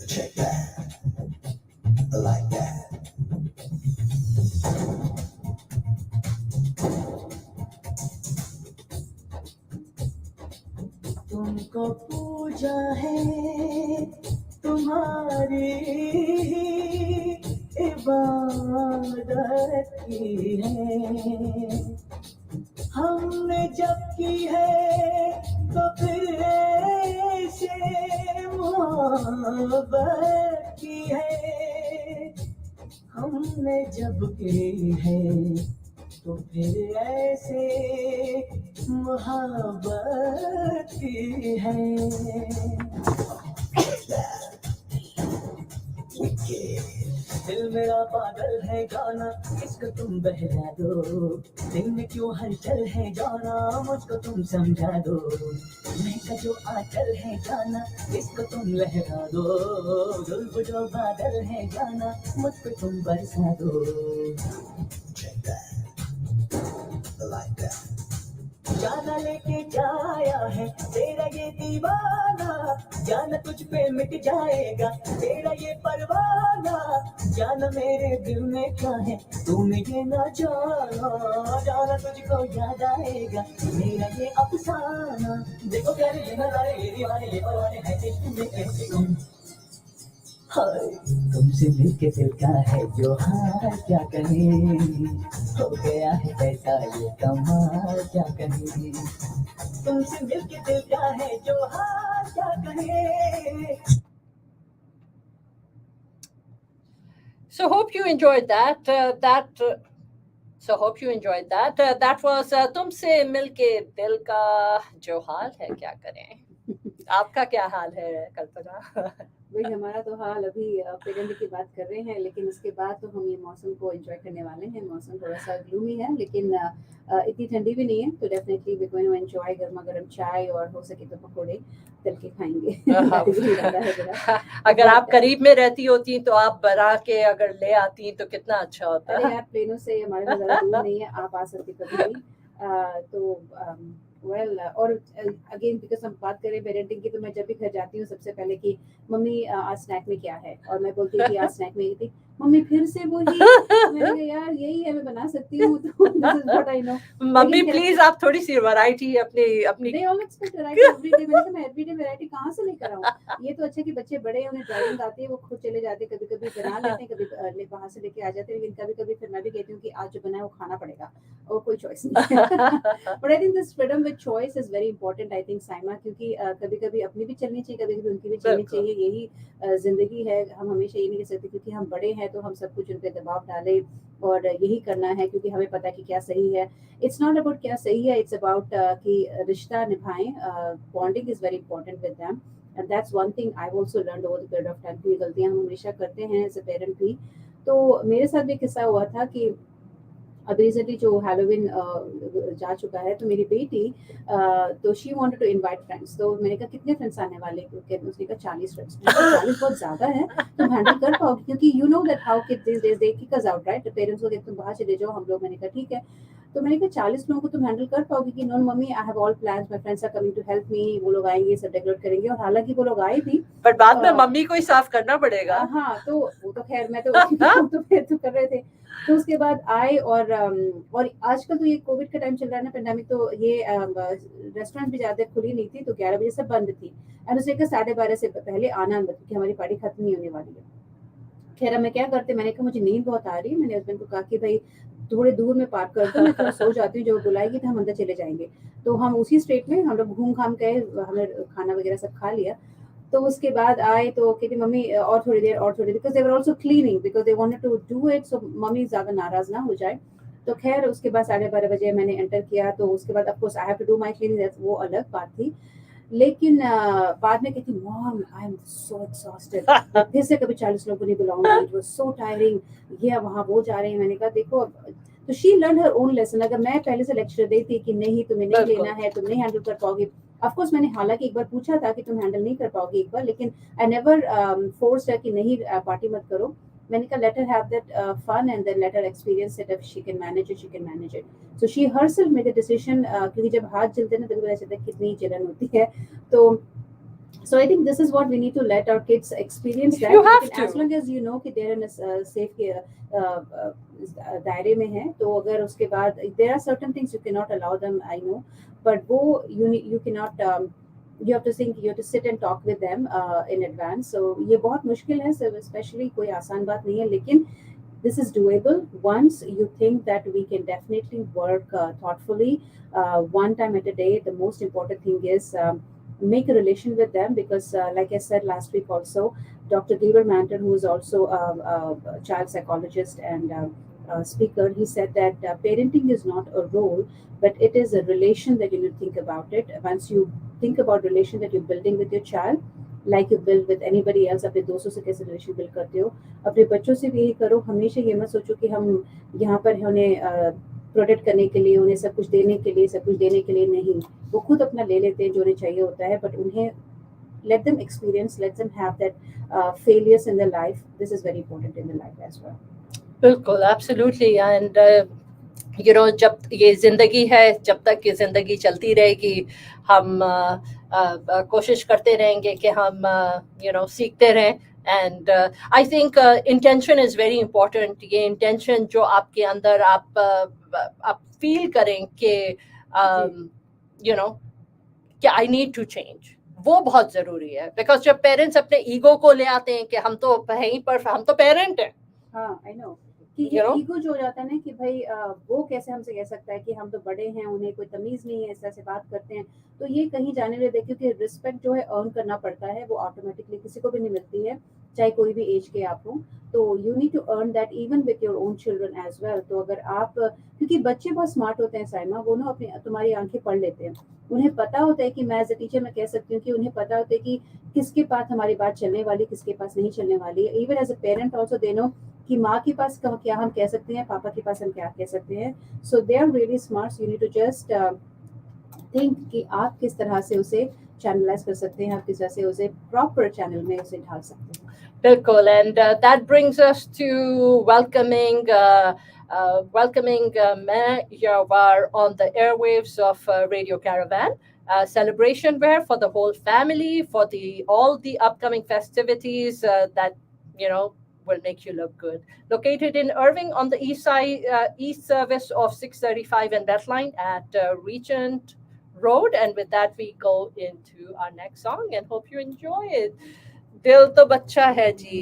Check that. I like that. तुमको पूजा है तुम्हारी इबादत की है, हमने जब की है तो फिर ऐसे मोहब्बत की है। हमने जब की है तो फिर ऐसे मोहब्बत की है। दिल मेरा पागल है गाना, इसको तुम बहला दो। दिल में क्यों हलचल है जाना, मुझको तुम समझा दो। मैं का जो आंचल है जाना, इसको तुम लहरा दो। जुल्फ जो बादल है जाना, मुझको तुम बरसा दो। Check that. I like that. जाना लेके जाया है तेरा ये दीवाना, जाना तुझ पे मिट जाएगा तेरा ये परवाना। जाना मेरे दिल में क्या है तूने ये ना जाना, जाना तुझको याद आएगा मेरा ये अफसाना। देखो प्यारे ये नजारे, ये दीवाने, ये परवाने हैं इश्क में कैसे गुम। हाय तुमसे मिलके दिल का है जो हाल क्या कहे, हो गया है कैसा ये कमाल क्या कहे। तुमसे मिलके दिल का है जो हाल क्या कहे। So hope you enjoyed that. So hope you enjoyed that. That was तुमसे मिलके दिल का जो हाल है क्या करें। आपका क्या हाल है कल्पना? वही हमारा तो हाल अभी पेरेंट की बात कर रहे हैं, लेकिन उसके बाद तो हम ये मौसम को एंजॉय करने वाले हैं। मौसम थोड़ा सा ग्लूमी है, लेकिन इतनी ठंडी भी नहीं है, तो definitely we going to enjoy गर्मा गर्म चाय और हो सके तो पकौड़े तल के खाएंगे। अगर आप करीब में रहती होती तो आप बना के अगर ले आती तो कितना अच्छा होता। अरे यार प्लेनों से हमारे पास ज़्यादा दूर नहीं है, आप आ सकते कभी भी। तो वेल और अगेन बिकॉज हम बात करें पेरेंटिंग की, तो मैं जब भी घर जाती हूँ सबसे पहले कि मम्मी आज स्नैक में क्या है, और मैं बोलती थी आज स्नैक में ये थी, मम्मी फिर से वही। मैंने कहा यार यही है, मैं बना सकती हूँ, तो this is what I know. Mummy please आप थोड़ी सी वैरायटी अपनी they all expect variety everyday. मैंने कहा मैं एवरीडे वैरायटी कहाँ से लेकर आऊँ। ये तो अच्छा कि बच्चे बड़े हैं, उन्हें ड्राइविंग आती है, वो खुद चले जाते हैं, कभी कभी बना लेते हैं, कभी बाहर से लेके आ जाते हैं, लेकिन कभी कभी फिर मैं भी कहती हूँ कि आज जो बना है वो खाना पड़ेगा, और कोई चॉइस नहीं है। But I think this freedom with choice is very important I think Saima, क्योंकि कभी कभी अपनी भी चलनी चाहिए, कभी कभी उनकी भी चलनी चाहिए। यही जिंदगी है। हम हमेशा ये नहीं कह सकते क्योंकि हम बड़े हैं तो हम सब कुछ उन पे दबाव डालें और यही करना है क्योंकि हमें पता है कि क्या सही है। इट्स नॉट अबाउट क्या सही है, इट्स अबाउट कि रिश्ता निभाएं। Bonding is very important with them, and that's one thing I also learned over the period of time. की गलतियां हम हमेशा करते हैं एज अ पेरेंट भी। तो मेरे साथ भी किस्सा हुआ था कि अब रिसेंटली जो हैलोवीन जा चुका है, तो मेरी बेटी तो she wanted to invite friends, तो मैंने कहा कितने फ्रेंड्स आने वाले, क्योंकि उसने कहा 40 फ्रेंड्स। 40 बहुत ज्यादा है, तुम हैंडल कर पाओगे? क्योंकि you know that how kids this days they kick us out, right? Parents को कहते तुम बाहर चले जाओ, हम लोग। मैंने कहा ठीक है। तो मैंने कहा 40 लोगों को तुम हैंडल कर पाओगे? कि no mummy, I have all plans, my friends are coming to help me, वो लोग आएंगे, सब डेकोरेट करेंगे। और हालांकि वो लोग आए भी, पर बाद में मम्मी को ही साफ करना पड़ेगा। हाँ, तो वो तो खैर मैं तो तो फिर तो कर रहे थे। तो उसके बाद आए, और आजकल तो ये कोविड का टाइम चल रहा है ना, पेंडेमिक, तो ये रेस्टोरेंट भी ज्यादा खुली नहीं थी, तो 11 बजे से बंद थी। एंड उसे कहा 12:30 से पहले आना मत, क्योंकि हमारी पार्टी खत्म नहीं होने वाली है। खैर अब मैं क्या करते, मैंने कहा मुझे नींद बहुत आ रही है। मैंने हस्बैंड को कहा कि भाई थोड़े दूर में पार्क कर दो, मैं थोड़ा सो जाती हूँ, जब बुलाएगी तो हम अंदर चले जाएंगे। तो हम उसी स्ट्रीट में हम लोग घूम घाम गए, हमने खाना वगैरह सब खा लिया। तो उसके बाद आए तो कहती मम्मी और थोड़ी देर, because they were also cleaning, because they wanted to do it, so mummy ज्यादा नाराज ना हो जाए। तो खैर उसके बाद 12:30 बजे मैंने एंटर किया। तो उसके बाद of course I have to do my cleaning, वो अलग बात थी। लेकिन बाद में कहती mom, I am so exhausted, फिर से कभी 40 लोगों को नहीं बुलाऊंगी, इट वाज सो टायरिंग, ये वहाँ वो जा रहे हैं। मैंने कहा देखो, तो she learn her own lesson. अगर मैं पहले से लेक्चर देती कि नहीं तुम्हें नहीं लेना है, तुम नहीं हैंडल कर पाओगे, ऑफ कोर्स मैंने हालांकि एक बार पूछा था कि तुम हैंडल नहीं कर पाओगे एक बार, लेकिन आई नेवर फोर्स है कि नहीं पार्टी मत करो। मैंने कहा let her have that fun, and then let her experience it. If she can manage it, she can manage it. So she herself made a decision, क्योंकि जब हाथ जलते हैं ना, तभी पता चलता है कितनी जलन होती है। तो so I think this is what we need to let our kids experience that. You have to. As long as you know कि they're in a safe दायरे में है, तो अगर उसके बाद there are certain things you cannot allow them, I know, but वो you cannot you have to think, you have to sit and talk with them in advance. So ये बहुत मुश्किल है, so especially कोई आसान बात नहीं है, लेकिन this is doable once you think that we can definitely work thoughtfully, one time at a day. The most important thing is make a relation with them, because like I said last week also, Dr. Gabriel Manton, who is also a child psychologist and speaker, he said that parenting is not a role, but it is a relation that you need to think about it. Once you think about relation that you're building with your child, like you build with anybody else, अपने दोस्तों से कैसे relation build करते हो, अपने बच्चों से भी यही करो। हमेशा ये मत सोचो कि हम यहाँ पर उन्हें प्रोटेक्ट करने के लिए, उन्हें सब कुछ देने के लिए नहीं, वो खुद अपना ले लेते हैं जो उन्हें चाहिए होता है, बट उन्हें let them experience, let them have that failures in their life. This is very important in their life as well. बिल्कुल, absolutely, and you know, जब ये जिंदगी है, जब तक ये जिंदगी चलती रहेगी, हम कोशिश करते रहेंगे कि हम you know, सीखते रहें। And I think intention is very important. ये इंटेंशन जो आपके अंदर आप फील करें कि यू नो कि आई नीड टू चेंज, वो बहुत जरूरी है। बिकॉज जब पेरेंट्स अपने ईगो को ले आते हैं कि हम तो यहीं पर, हम तो पेरेंट हैं, हाँ आई नो कि ये ईगो जो हो जाता है ना कि भाई वो कैसे हमसे कह सकता है कि हम तो बड़े हैं, उन्हें कोई तमीज नहीं है, इस तरह से बात करते हैं, तो ये कहीं जाने नहीं देते। क्योंकि रिस्पेक्ट जो है अर्न करना पड़ता है, वो ऑटोमेटिकली किसी को भी नहीं मिलती है, चाहे कोई भी एज के आप हो। तो you need to earn that even with your own children as well. तो अगर आप, क्योंकि बच्चे बहुत स्मार्ट होते हैं साइमा, वो ना अपनी तुम्हारी आंखें पढ़ लेते हैं, उन्हें पता होता है कि मैं एज अ टीचर मैं कह सकती हूँ कि उन्हें पता होता है कि किसके पास हमारी बात चलने वाली, किसके पास नहीं चलने वाली है। Even as a parent also they know कि माँ के पास क्या हम कह सकते हैं, पापा के पास हम क्या कह सकते हैं। So they are really smart. You need to just think कि आप किस तरह से उसे चैनलाइज कर सकते हैं, आप किस तरह से उसे प्रॉपर चैनल में उसे ढाल सकते हैं। बिल्कुल, and that brings us to welcoming मैं Yavar on the airwaves of Radio Caravan. Celebration wear for the whole family, for all the upcoming festivities that you know will make you look good. Located in Irving on the east side, east service of 635 and Bethline at Regent Road. And with that, we go into our next song and hope you enjoy it. Dil to bacha hai ji.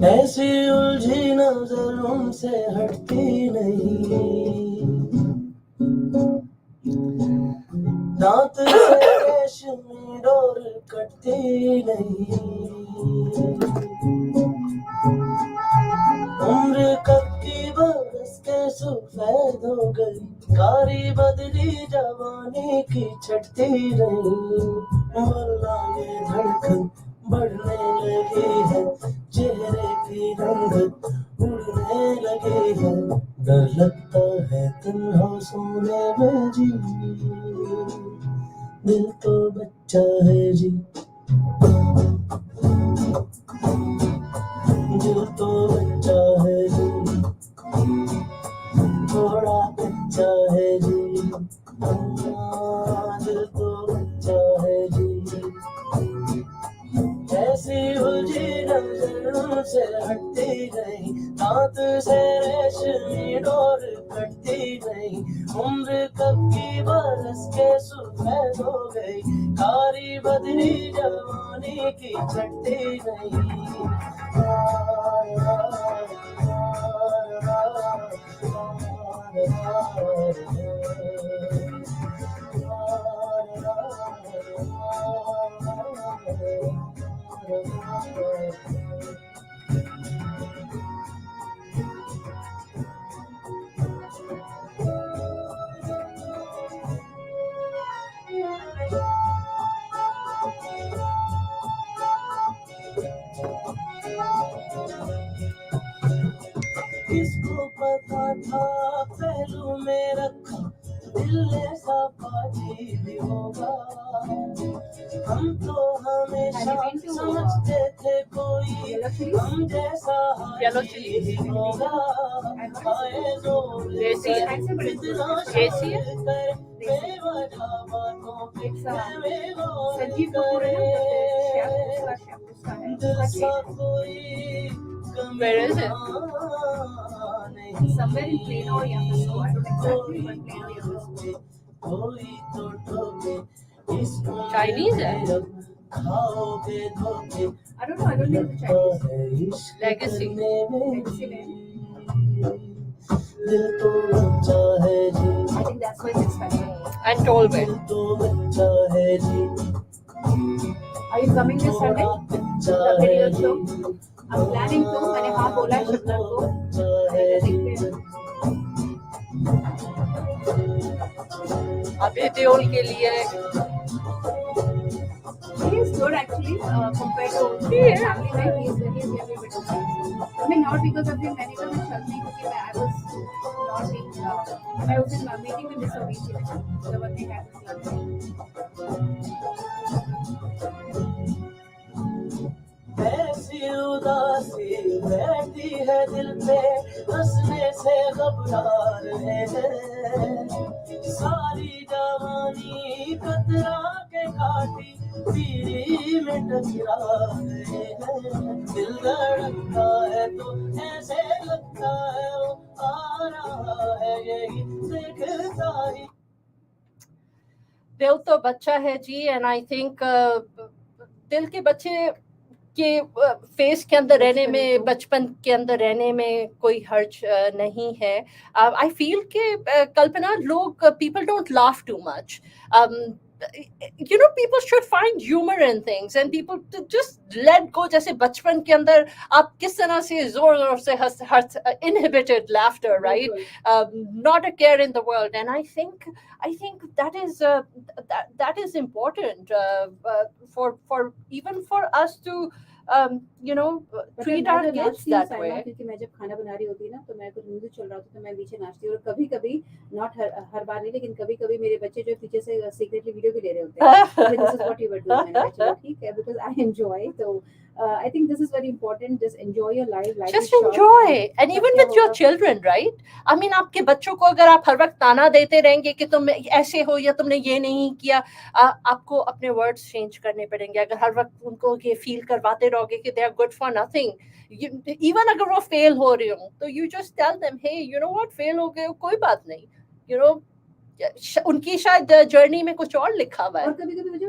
ऐसी उलझी नजर उनसे हटती नहीं, दांत से रेशमी door कटती नहीं, उम्र कब की बरस के सफेद हो गई, कारी बदली जवानी की छटती रही, वल्ला ये धड़कन बढ़ने लगी है, चेहरे की रंगत उड़ने लगी है, डर लगता है तन्हा सोने में जी, दिल तो बच्चा है जी, दिल तो बच्चा है जी, थोड़ा कच्चा है जी, दिल तो बच्चा है जी, ऐसी उलझी नजरों से हटती नहीं, दांत से रेशमी डोर कटती नहीं, उम्र कब की बरस के सफेद हो गई, कारी बदली जवानी की चटती नहीं। किसको पता था पहलू में रखा दिल ऐसा पाजी भी होगा, हम तो हमेशा समझते थे कोई हम जैसा हाजी ही होगा, आए जोर कितना शुक्र कर बेवजह बातों पे संजीव करे, दिल सा कोई Where is it? Somewhere in Plano or Yamaso. I don't exactly, but Plano or Yamaso. Chinese है? I don't know. I don't think it's Chinese. Legacy. Legacy name. I think that's why it's special. And Tolway. Are you coming this Sunday? The video show? I'm planning to. मैंने हाँ बोला है शुक्र को. देखते हैं. अभी देओल के लिए He is good actually compared to family life. He is very bit of I mean not because of him. मैंने कहा मैं चल नहीं क्योंकि I was not being. I was in a meeting with Mr. Vichi. The one they had this ऐसी उदासी बैठी है दिल पे, हंसने से घबरा रहे हैं, सारी जवानी कतरा के काटी पीड़ी में टकरा रहे हैं, दिल धड़कता है तो ऐसे लगता है वो आ रहा है यही देखता ही। दिल तो बच्चा है जी, एंड आई थिंक दिल के बच्चे के फेस के अंदर रहने में, बचपन के अंदर रहने में कोई हर्ज नहीं है। आई फील कि कल्पना लोग people don't laugh too much, you know, people should find humor in things and people to just let go. जैसे बचपन के अंदर आप किस तरह से जोर जोर से हंस inhibited laughter, right? Not a care in the world, and I think that is that is important for even for us to you know treat our kids that way. क्योंकि मैं जब खाना बना रही होती ना तो मेरे को म्यूजिक चल रहा होता तो मैं पीछे नाचती हूँ, और कभी कभी नॉट हर बार नहीं लेकिन कभी कभी मेरे बच्चे जो पीछे से सीक्रेटली वीडियो भी ले रहे होते हैं, this is what you were doing, मैंने कहा ठीक है बिकॉज़ आई एंजॉय। तो I think this is very important. Just enjoy your life. Just enjoy, and even with your children, right? I mean, आपके बच्चों को अगर आप हर वक्त ताना देते रहेंगे कि तुम ऐसे हो या तुमने ये नहीं किया, आपको अपने वर्ड्स चेंज करने पड़ेंगे। अगर हर वक्त उनको ये फील करवाते रहोगे कि they are good for nothing, even अगर वो फेल हो रहे हो तो you just tell them, hey, you know what, fail हो गए कोई बात नहीं, you know, उनकी शायद जर्नी में कुछ और लिखा हुआ है। और कभी-कभी मुझे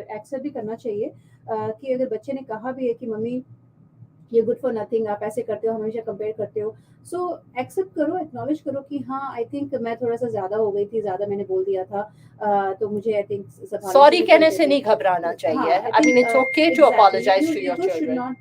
एक्सेप्ट भी करना चाहिए कि अगर बच्चे ने कहा भी है कि मम्मी ये गुड फॉर नथिंग, आप ऐसे करते हो, हमेशा कंपेयर करते हो, सो एक्सेप्ट करो, एक्नॉलेज करो कि हाँ आई थिंक मैं थोड़ा सा ज्यादा हो गई थी, ज्यादा मैंने बोल दिया था, तो मुझे आई थिंक सॉरी कहने से नहीं घबराना चाहिए। I mean it's okay to apologise to your children, should not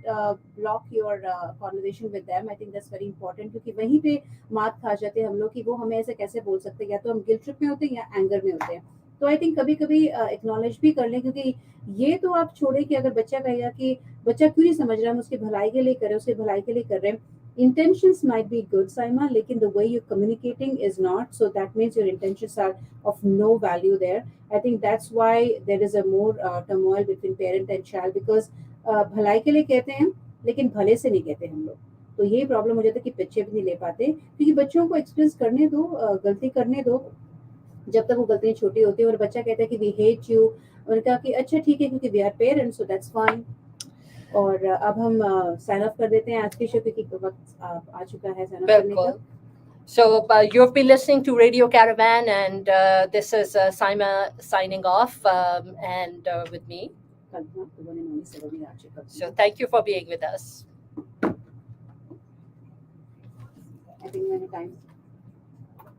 block your conversation with them. I think that's very important, क्योंकि वहीं पे मात खा जाते हैं हम लोग कि वो हमें ऐसे कैसे बोल सकते हैं, या तो हम गिल्ट ट्रिप में होते हैं या एंगर में होते हैं। तो आई थिंक कभी कभी एक्नॉलेज भी कर लें, क्योंकि ये तो आप छोड़े कि अगर बच्चा कहेगा कि बच्चा क्यों नहीं समझ रहा, हम उसकी भलाई के लिए कर रहे हैं, उसकी भलाई के लिए कर रहे हैं. Intentions might be good, Saima, लेकिन the way you're communicating is not. So that means your intentions are of no value there. I think that's why there is a more turmoil between parent and child, because भलाई के लिए कहते हैं लेकिन भले से नहीं कहते हम लोग. तो ये प्रॉब्लम हो जाता है कि बच्चे भी नहीं ले पाते, क्योंकि बच्चों को एक्सपीरियंस करने दो, गलती करने दो जब तक वो गलतियां छोटी होती है. और बच्चा कहता है कि वी हेट यू, उन्होंने कहा कि अच्छा ठीक है क्योंकि we are parents so that's fine. और अब हम साइन ऑफ कर देते हैं आज की शो, क्योंकि वक्त आ चुका है साइन ऑफ करने का. बिल्कुल. So you've been listening to Radio Caravan, and this is Saima signing off, and with me. Kalpana, the one and only Saloni Archie Kalpana. So thank you for being with us. I think many times.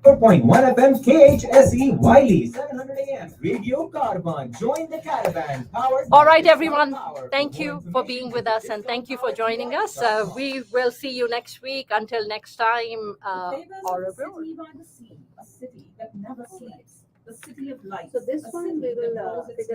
4.1 FM KHSE Wiley 700 AM Radio Caravan. Join the caravan. Powered All right, everyone. Thank you for being with us, and thank you for joining us. We will see you next week. Until next time, au revoir. City by the sea, a city that never sleeps, the city of lights. So this a one city we will that knows its figure